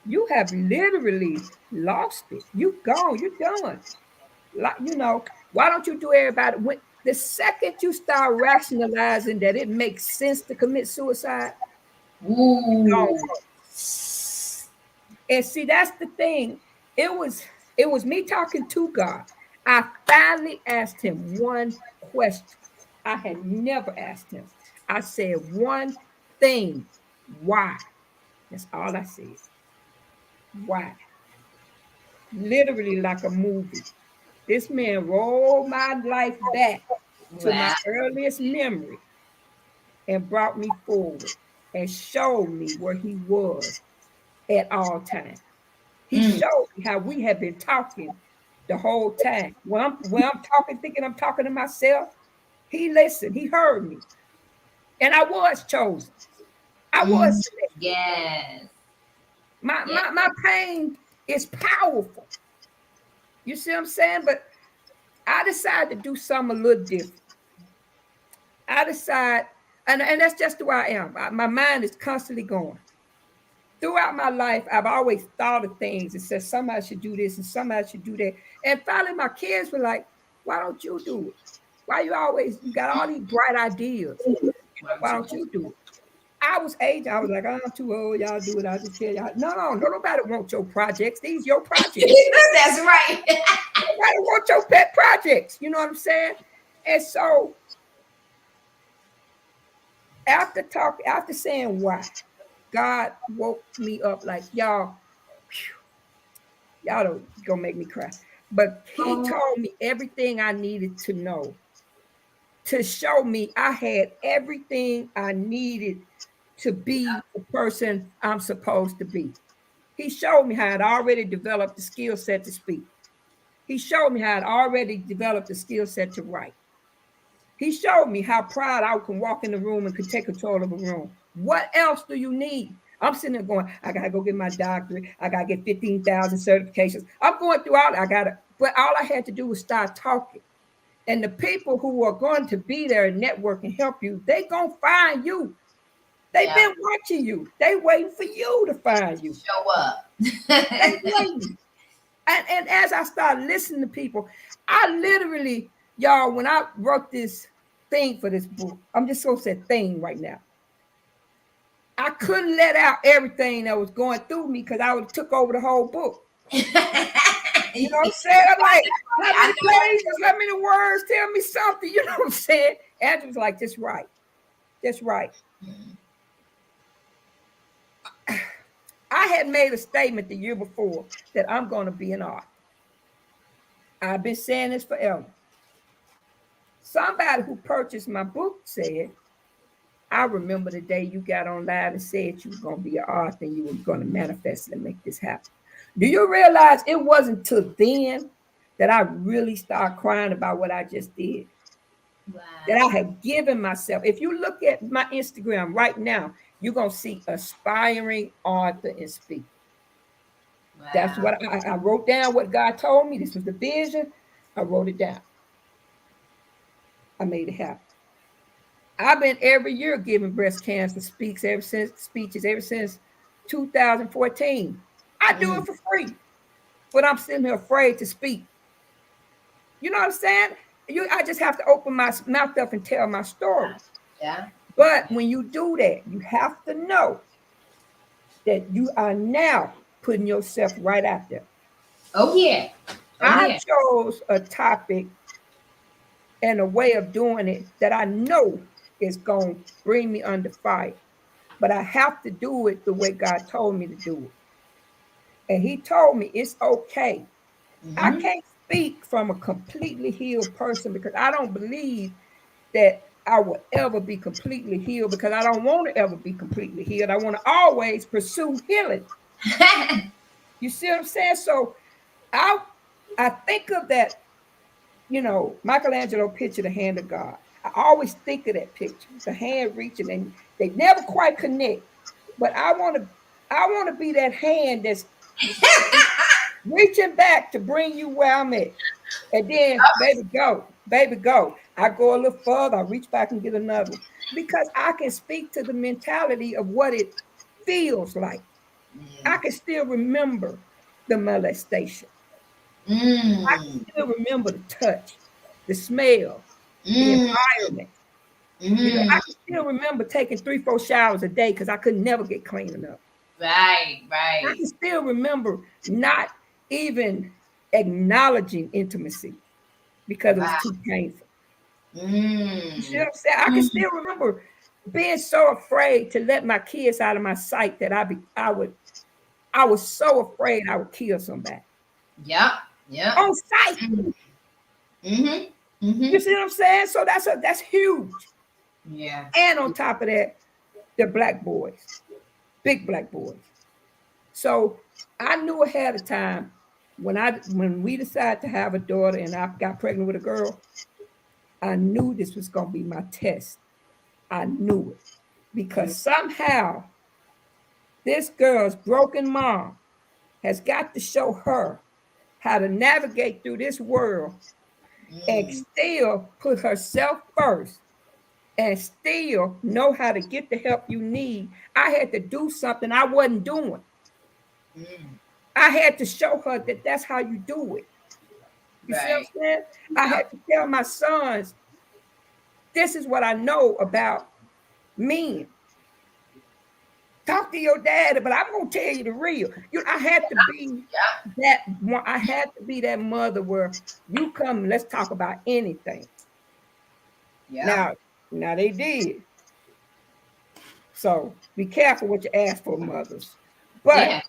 you have literally lost it. You gone, you're done. Like, why don't you do everybody when the second you start rationalizing that it makes sense to commit suicide, you gone. Ooh. And see, that's the thing. It was it was me talking to God. I finally asked him one question. I had never asked him. I said one thing. Why? That's all I said. Why? Literally like a movie. This man rolled my life back to my Wow. earliest memory and brought me forward and showed me where he was at all times. He Mm. showed me how we have been talking the whole time. When I'm talking, thinking I'm talking to myself, he listened, he heard me. And I was chosen. I was Mm. selected. Yes. My, Yes. my, my pain is powerful. You see what I'm saying? But I decided to do something a little different. I decide, and that's just the way I am. My mind is constantly going. Throughout my life, I've always thought of things and said somebody should do this and somebody should do that. And finally, my kids were like, "Why don't you do it? Why you got all these bright ideas? Why Why would you don't you do it?" I was aging. I was like, "I'm too old. Y'all do it. I just tell y'all, no, nobody want your projects. These your projects. That's right. Nobody want your pet projects. You know what I'm saying?" And so after saying why, God woke me up like y'all don't gonna make me cry. But he told me everything I needed to know to show me I had everything I needed to be the person I'm supposed to be. He showed me how I'd already developed the skill set to speak. He showed me how I'd already developed the skill set to write. He showed me how proud I can walk in the room and could take control of a room. What else do you need? I'm sitting there going, I gotta go get my doctorate. I gotta get 15,000 certifications. I'm going through all I gotta, but all I had to do was start talking. And the people who are going to be there and network and help you, they gonna find you. They've Yeah. been watching you. They waiting for you to find you. Show up. They waiting. And as I started listening to people, I literally, y'all, when I wrote this thing for this book, I'm just gonna say thing right now. I couldn't let out everything that was going through me because I would have took over the whole book. You know what I'm saying? I'm like, how I many know. pages, how many words, tell me something. You know what I'm saying? Andrew was like, just right. Just right. I had made a statement the year before that I'm going to be an author. I've been saying this forever. Somebody who purchased my book said, I remember the day you got on live and said you were going to be an author and you were going to manifest and make this happen. Do you realize it wasn't till then that I really started crying about what I just did? Wow. That I have given myself. If you look at my Instagram right now, you're going to see aspiring author and speaker. That's Wow. what I wrote down what God told me. This was the vision. I wrote it down. I made it happen. I've been every year giving breast cancer speeches ever since 2014. I do it Mm. for free, but I'm sitting here afraid to speak. You know what I'm saying? I just have to open my mouth up and tell my story. Yeah. But when you do that, you have to know that you are now putting yourself right out there. Oh yeah. Oh I yeah. chose a topic and a way of doing it that I know is going to bring me under fire. But I have to do it the way God told me to do it. And He told me it's okay. I Mm-hmm. can't speak from a completely healed person because I don't believe that I will ever be completely healed because I don't want to ever be completely healed. I want to always pursue healing. You see what I'm saying? So I I think of that, Michelangelo picture, the hand of God. I always think of that picture, the hand reaching, and they never quite connect. But I want to be that hand that's reaching back to bring you where I'm at. And then, baby, go. I go a little further, I reach back and get another one. Because I can speak to the mentality of what it feels like. I Yeah. can still remember the molestation. I can Mm. still remember the touch, the smell, the Mm. environment. I Mm. can still remember taking 3, 4 showers a day because I could never get clean enough. Right. I Right. can still remember not even acknowledging intimacy because it was Wow. too painful. You see what Mm. I'm saying? I can Mm. still remember being so afraid to let my kids out of my sight that I was so afraid I would kill somebody Yep. Yep. on sight. Mm. Mm-hmm. Mm-hmm. You see what I'm saying? So that's huge. Yeah. And on top of that, they're black boys, big black boys. So I knew ahead of time when we decided to have a daughter and I got pregnant with a girl, I knew this was gonna be my test. I knew it. Mm. Because somehow this girl's broken mom has got to show her how to navigate through this world and Mm. still put herself first and still know how to get the help you need. I had to do something I wasn't doing. Mm. I had to show her that that's how you do it. You see what Right. I'm saying? I Yep. had to tell my sons, this is what I know about men. Talk to your dad, but I'm gonna tell you the real. I had to be Yep. that one. I had to be that mother where you come, let's talk about anything. Yep. Now, now they did. So be careful what you ask for, mothers. But Yeah.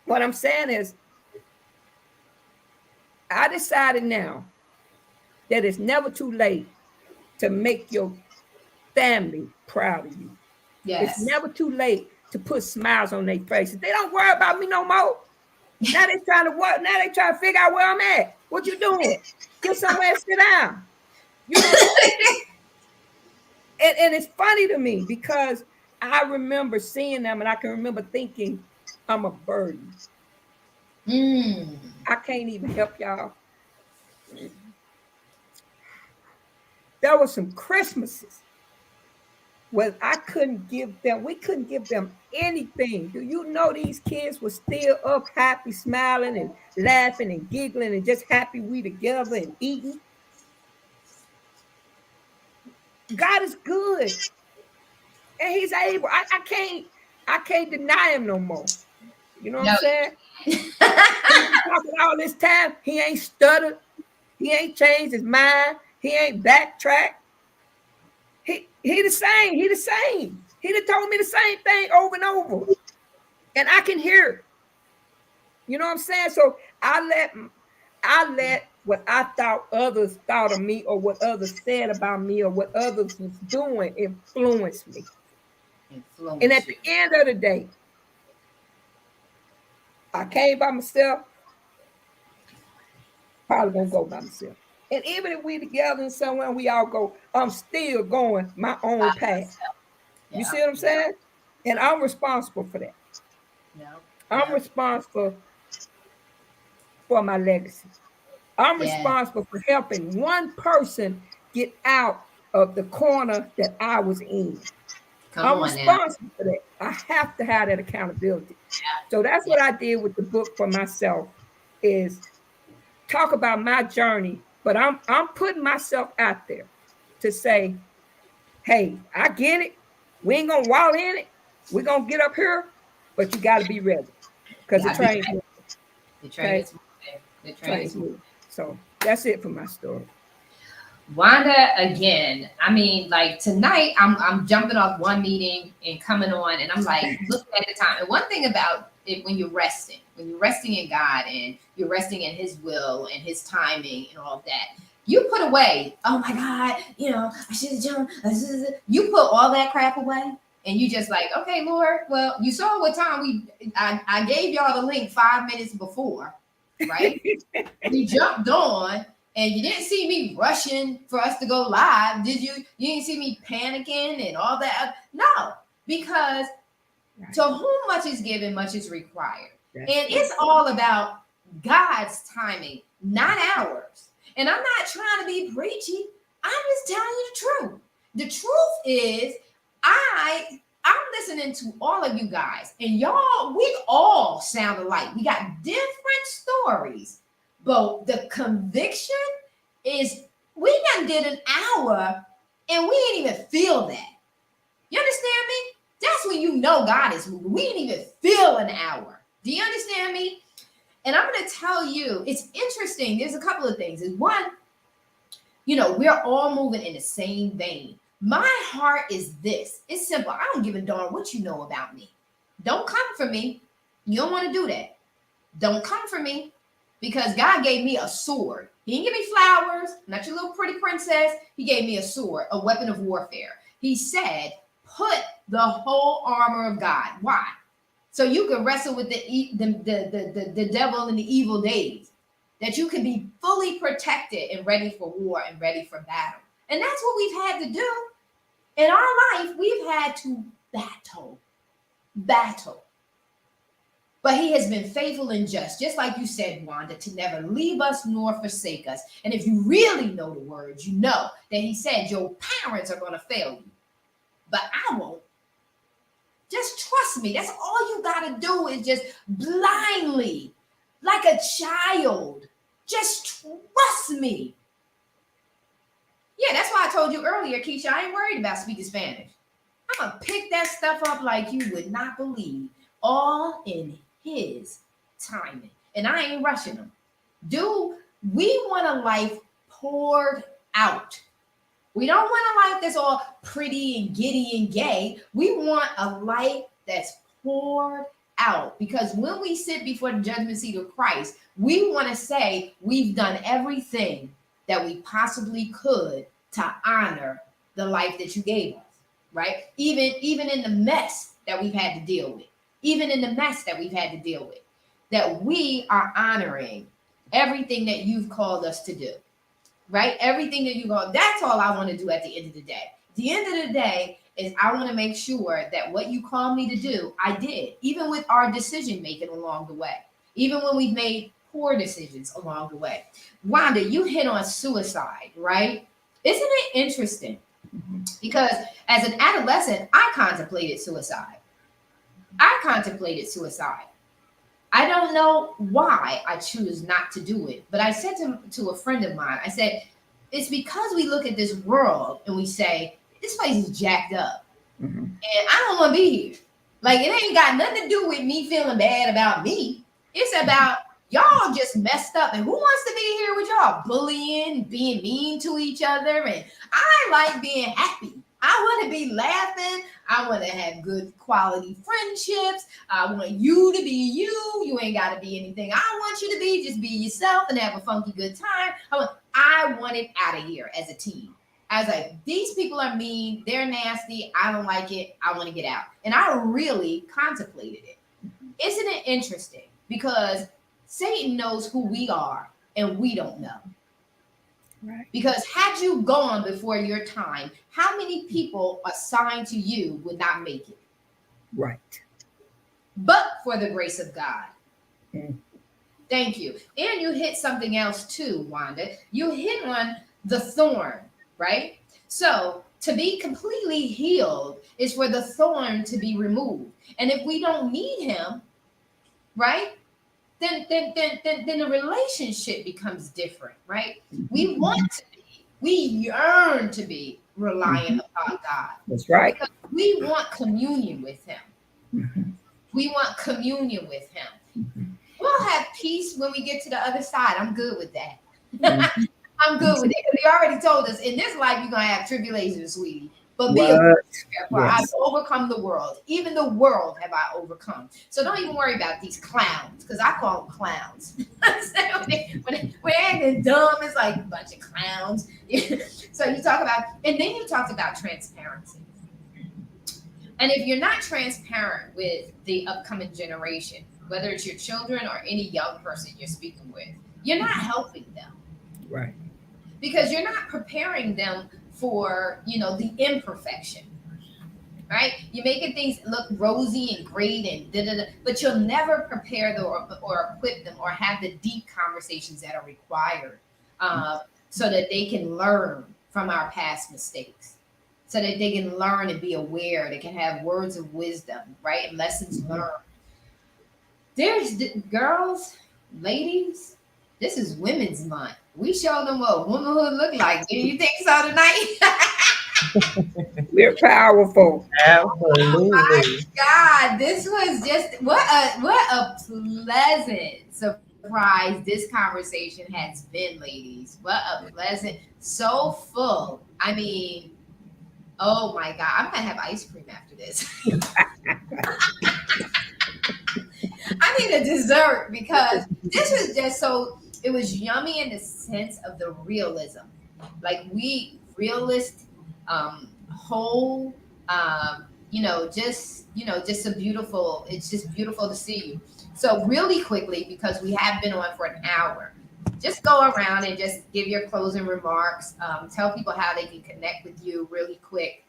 what I'm saying is, I decided now that it's never too late to make your family proud of you. It's Yes. never too late to put smiles on their faces. They don't worry about me no more. Now they trying to work. Now they trying to figure out where I'm at. What you doing? Get somewhere and sit down. You know, and it's funny to me because I remember seeing them and I can remember thinking, I'm a burden. Mm. I can't even help y'all. There were some Christmases where we couldn't give them anything. Do you know these kids were still up happy, smiling and laughing and giggling and just happy we together and eating? God is good and He's able. I can't deny Him no more. You know what I'm No. saying? He's been talking all this time. He ain't stuttered. He ain't changed his mind. He ain't backtracked. He the same. He the same. He done told me the same thing over and over, and I can hear it. You know what I'm saying? So I let what I thought others thought of me, or what others said about me, or what others was doing influence me. And Influence at you. the end of the day, I came by myself. Probably gonna go by myself. And even if we together in somewhere we all go, I'm still going my By own path. myself. You Yeah. see what I'm Yeah. saying? And I'm responsible for that. Yeah. I'm Yeah. responsible for my legacy. I'm Yeah. responsible for helping one person get out of the corner that I was in. Come I'm on now. responsible for that. I have to have that accountability. So that's what I did with the book for myself is talk about my journey, but I'm putting myself out there to say, hey, I get it. We ain't gonna wallow in it. We're gonna get up here, but you gotta be ready. Because the Gotta be train's ready. moving. The train Okay. is moving. The train is Train's moving. moving. So that's it for my story. Wanda, again, I mean, like tonight, I'm jumping off one meeting and coming on, and I'm like looking at the time. And one thing about it, when you're resting in God and you're resting in His will and His timing and all of that, you put away. Oh my God, I should have jumped. You put all that crap away, and you just like, okay, Lord. Well, you saw what time I gave y'all the link 5 minutes before, right? We jumped on. And you didn't see me rushing for us to go live, did you? You didn't see me panicking and all that. No, because to whom much is given, much is required. And it's all about God's timing, not ours. And I'm not trying to be preachy. I'm just telling you the truth. The truth is, I'm listening to all of you guys, and y'all, we all sound alike. We got different stories. But the conviction is we done did an hour and we ain't even feel that. You understand me? That's when you know God is moving. We didn't even feel an hour. Do you understand me? And I'm going to tell you, it's interesting. There's a couple of things. Is one, we're all moving in the same vein. My heart is this. It's simple. I don't give a darn what you know about me. Don't come for me. You don't want to do that. Don't come for me. Because God gave me a sword. He didn't give me flowers, not your little pretty princess. He gave me a sword, a weapon of warfare. He said, put the whole armor of God. Why? So you can wrestle with the devil in the evil days. That you can be fully protected and ready for war and ready for battle. And that's what we've had to do. In our life, we've had to battle. But He has been faithful and just like you said, Wanda, to never leave us nor forsake us. And if you really know the words, you know that He said your parents are going to fail you, but I won't. Just trust me. That's all you got to do is just blindly, like a child, just trust me. Yeah, that's why I told you earlier, Keisha, I ain't worried about speaking Spanish. I'm going to pick that stuff up like you would not believe, all in His timing. And I ain't rushing Him. We want a life poured out. We don't want a life that's all pretty and giddy and gay. We want a life that's poured out. Because when we sit before the judgment seat of Christ, we want to say we've done everything that we possibly could to honor the life that you gave us, right? Even in the mess that we've had to deal with. That we are honoring everything that you've called us to do, right? Everything that that's all I want to do at the end of the day. The end of the day is I want to make sure that what you called me to do, I did, even with our decision making along the way, even when we've made poor decisions along the way. Wanda, you hit on suicide, right? Isn't it interesting? Because as an adolescent, I contemplated suicide. I don't know why I choose not to do it, but I said to a friend of mine, I said, it's because we look at this world and we say, this place is jacked up. And I don't want to be here. Like, it ain't got nothing to do with me feeling bad about me. It's about y'all just messed up. And who wants to be here with y'all? Bullying, being mean to each other. And I like being happy. I want to be laughing. I want to have good quality friendships. I want you to be you. You ain't got to be anything I want you to be. Just be yourself and have a funky good time. I want it out of here as a teen. I was like, these people are mean. They're nasty. I don't like it. I want to get out. And I really contemplated it. Isn't it interesting? Because Satan knows who we are and we don't know. Right. Because had you gone before your time, how many people assigned to you would not make it? Right. But for the grace of God. Mm. Thank you. And you hit something else too, Wanda. You hit on the thorn, right? So to be completely healed is for the thorn to be removed. And if we don't need him, right? Then the relationship becomes different, right? We want to be, we yearn to be reliant upon God That's right. because we want communion with him. Mhm. We want communion with him. We'll have peace when we get to the other side. I'm good with that. Mhm. I'm good with it because he already told us in this life you're gonna have tribulations, sweetie. But be of good What? cheer, for I've Yes. overcome the world. Even the world have I overcome. So don't even worry about these clowns, because I call them clowns. So when they're acting dumb, it's like a bunch of clowns. So you talk about, and then you talked about transparency. And if you're not transparent with the upcoming generation, whether it's your children or any young person you're speaking with, you're not helping them Right. because you're not preparing them for, the imperfection, right? You're making things look rosy and great and da da da, but you'll never prepare them or equip them or have the deep conversations that are required, uh, so that they can learn from our past mistakes, so that they can learn and be aware. They can have words of wisdom, right? And lessons learned. There's girls, ladies. This is Women's Month. We show them what womanhood look like. Do you think so tonight? We're powerful. Absolutely. God, this was just what a pleasant surprise this conversation has been, ladies. What a pleasant, so full. I mean, oh my God, I'm gonna have ice cream after this. I need a dessert because this was just so. It was yummy in the sense of the realism, like we realist, whole, just a beautiful. It's just beautiful to see you. So really quickly, because we have been on for an hour, just go around and just give your closing remarks. Tell people how they can connect with you really quick.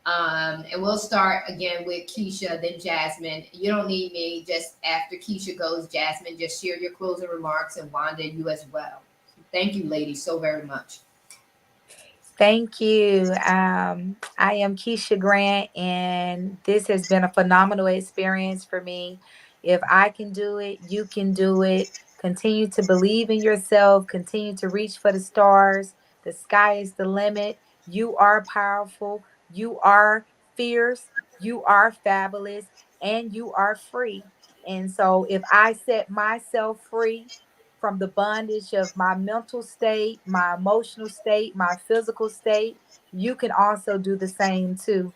And we'll start again with Keisha, then Jasmine. You don't need me. Just after Keisha goes, Jasmine, just share your closing remarks, and Wanda, you as well. Thank you, ladies, so very much. Thank you. I am Keisha Grant, and this has been a phenomenal experience for me. If I can do it, you can do it. Continue to believe in yourself, continue to reach for the stars. The sky is the limit. You are powerful, you are fierce, you are fabulous, and you are free. And so, if I set myself free, from the bondage of my mental state, my emotional state, my physical state, you can also do the same too.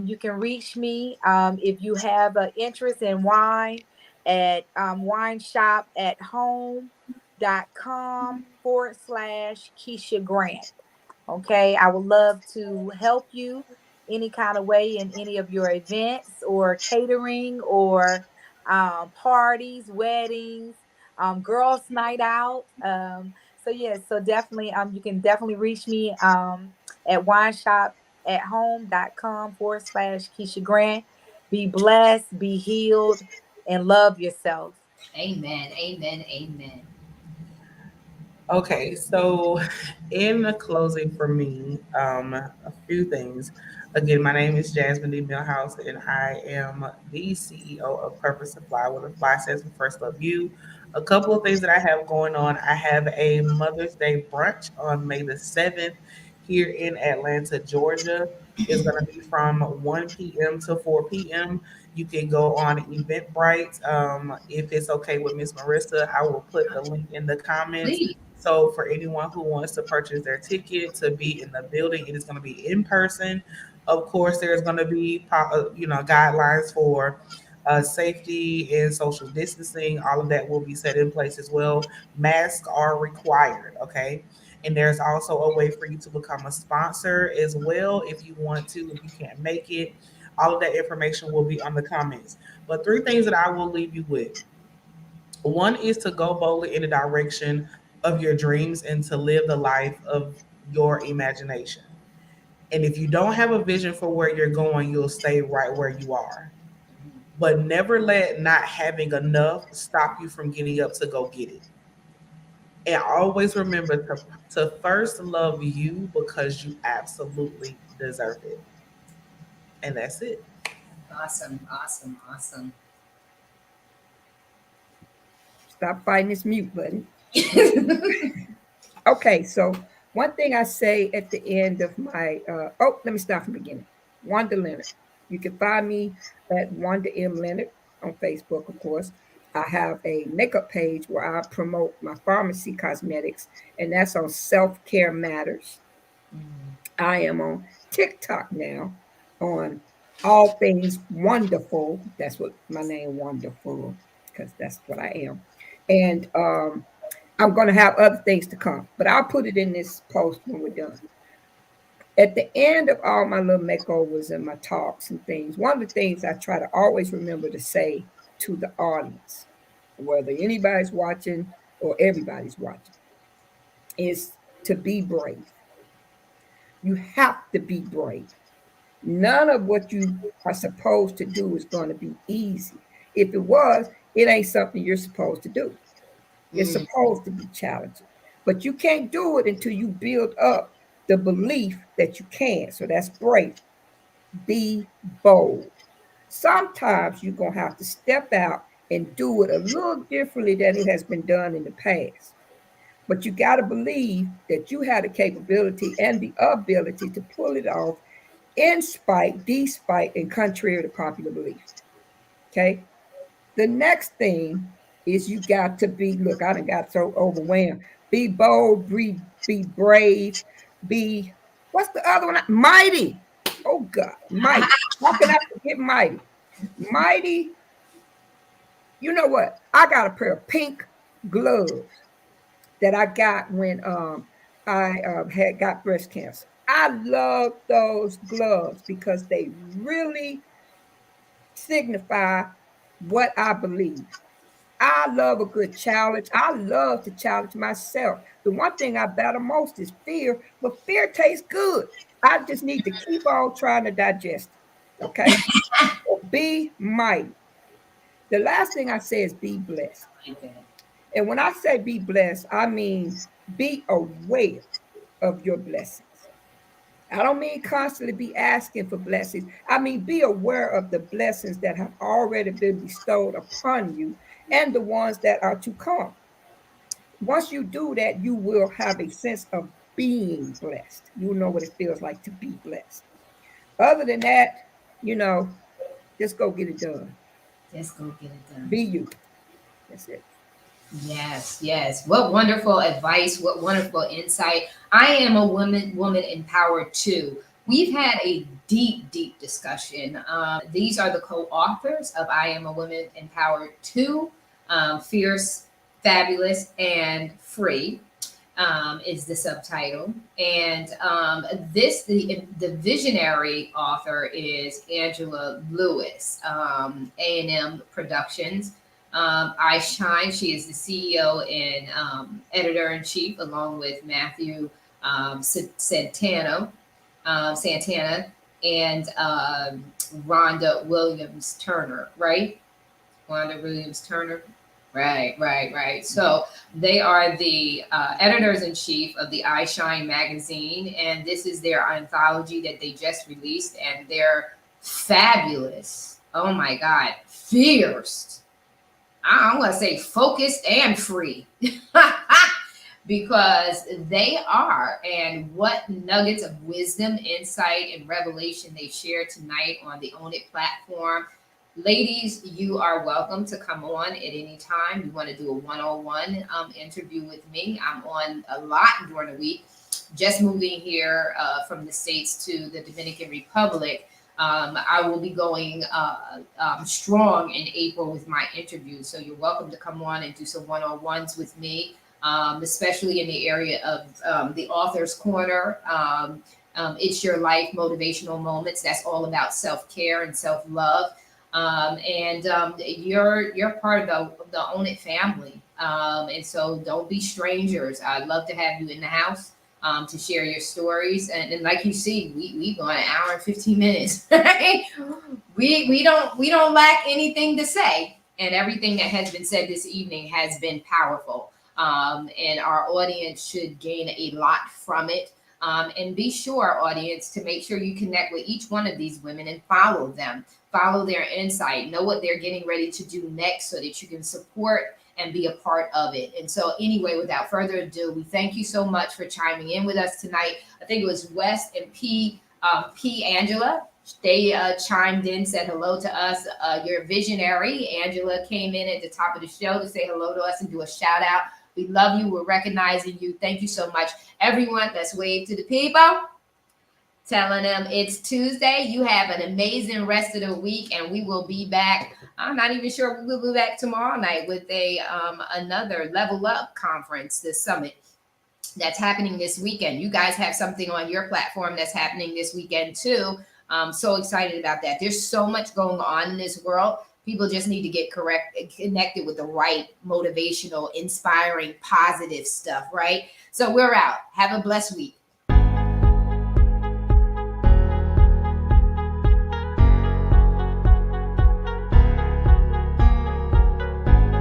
You can reach me if you have an interest in wine at wine shop at home.com/Keisha Grant. Okay, I would love to help you any kind of way in any of your events or catering or parties, weddings, girls' night out. So yes, so definitely, you can definitely reach me at wineshop@home.com/Keisha Grant. Be blessed, be healed, and love yourself. Amen. Amen. Amen. Okay, so in the closing for me, a few things. Again, my name is Jasmine D. Millhouse, and I am the CEO of Purpose Supply, where the fly says we first love you. A couple of things that I have going on. I have a Mother's Day brunch on May the 7th here in Atlanta, Georgia. It's going to be from 1 p.m. to 4 p.m. You can go on Eventbrite. If it's okay with Miss Marissa, I will put the link in the comments. Please. So for anyone who wants to purchase their ticket to be in the building, it is going to be in person. Of course, there's going to be guidelines for safety and social distancing. All of that will be set in place as well. Masks are required. Okay. And there's also a way for you to become a sponsor as well if you want to, if you can't make it. All of that information will be on the comments. But three things that I will leave you with. One is to go boldly in the direction of your dreams and to live the life of your imagination. And if you don't have a vision for where you're going, you'll stay right where you are. But never let not having enough stop you from getting up to go get it. And always remember to first love you because you absolutely deserve it. And that's it. Awesome, awesome, awesome. Stop fighting this mute button. Okay, so one thing I say at the end of my let me start from the beginning. Wanda Leonard. You can find me at Wanda M. Leonard on Facebook, of course. I have a makeup page where I promote my pharmacy cosmetics, and that's on Self Care Matters. I am on TikTok now on all things wonderful. That's what my name wonderful, because that's what I am. And I'm going to have other things to come, but I'll put it in this post when we're done. At the end of all my little makeovers and my talks and things, one of the things I try to always remember to say to the audience, whether anybody's watching or everybody's watching, is to be brave. You have to be brave. None of what you are supposed to do is going to be easy. If it was, it ain't something you're supposed to do. It's supposed to be challenging, but you can't do it until you build up the belief that you can. So that's brave. Be bold. Sometimes you're going to have to step out and do it a little differently than it has been done in the past. But you got to believe that you have the capability and the ability to pull it off in spite, despite, and contrary to popular belief. Okay. The next thing is you got to be, look, I done got so overwhelmed. Be bold, be brave, be, what's the other one? Mighty. Oh God, mighty. How can I forget mighty? Mighty, you know what? I got a pair of pink gloves that I got when I had got breast cancer. I love those gloves because they really signify what I believe. I love a good challenge. I love to challenge myself. The one thing I battle most is fear, but fear tastes good. I just need to keep on trying to digest it. Okay? Be mighty. The last thing I say is be blessed. And when I say be blessed, I mean be aware of your blessings. I don't mean constantly be asking for blessings. I mean, be aware of the blessings that have already been bestowed upon you and the ones that are to come. Once you do that, you will have a sense of being blessed. You'll know what it feels like to be blessed. Other than that, you know, just go get it done. Just go get it done. Be you. That's it. Yes, yes. What wonderful advice. What wonderful insight. I am a woman empowered too. We've had a deep, deep discussion. These are the co-authors of I Am a Woman Empowered Too, Fierce, Fabulous, and Free. Is the subtitle, and the visionary author is Angela Lewis, A&M Productions. I Shine. She is the CEO and editor in chief, along with Matthew Santana, and Rhonda Williams Turner. Right, Rhonda Williams Turner. Right. So they are the editors in chief of the I Shine magazine, and this is their anthology that they just released, and they're fabulous. Oh my God, fierce. I'm going to say focused and free because they are. And what nuggets of wisdom, insight, and revelation they share tonight on the Own It platform. Ladies, you are welcome to come on at any time. You want to do a one-on-one interview with me. I'm on a lot during the week. Just moving here from the States to the Dominican Republic. I will be going strong in April with my interviews. So you're welcome to come on and do some one-on-ones with me, especially in the area of the Author's Corner. It's Your Life Motivational Moments. That's all about self-care and self-love. And you're part of the Own It family. And so don't be strangers. I'd love to have you in the house. To share your stories, and like you see, we go an hour and 15 minutes. Right? We don't lack anything to say, and everything that has been said this evening has been powerful. and our audience should gain a lot from it. And be sure, audience, to make sure you connect with each one of these women and follow them, follow their insight, know what they're getting ready to do next so that you can support and be a part of it. And so anyway, without further ado, we thank you so much for chiming in with us tonight. I think it was West and P Angela. They chimed in, said hello to us. You're visionary. Angela came in at the top of the show to say hello to us and do a shout out. We love you. We're recognizing you. Thank you so much. Everyone, let's wave to the people, telling them it's Tuesday. You have an amazing rest of the week, and we will be back. I'm not even sure we'll be back tomorrow night with another Level Up conference, the summit that's happening this weekend. You guys have something on your platform that's happening this weekend too. I'm so excited about that. There's so much going on in this world. People just need to get connected with the right motivational, inspiring, positive stuff, right? So we're out. Have a blessed week.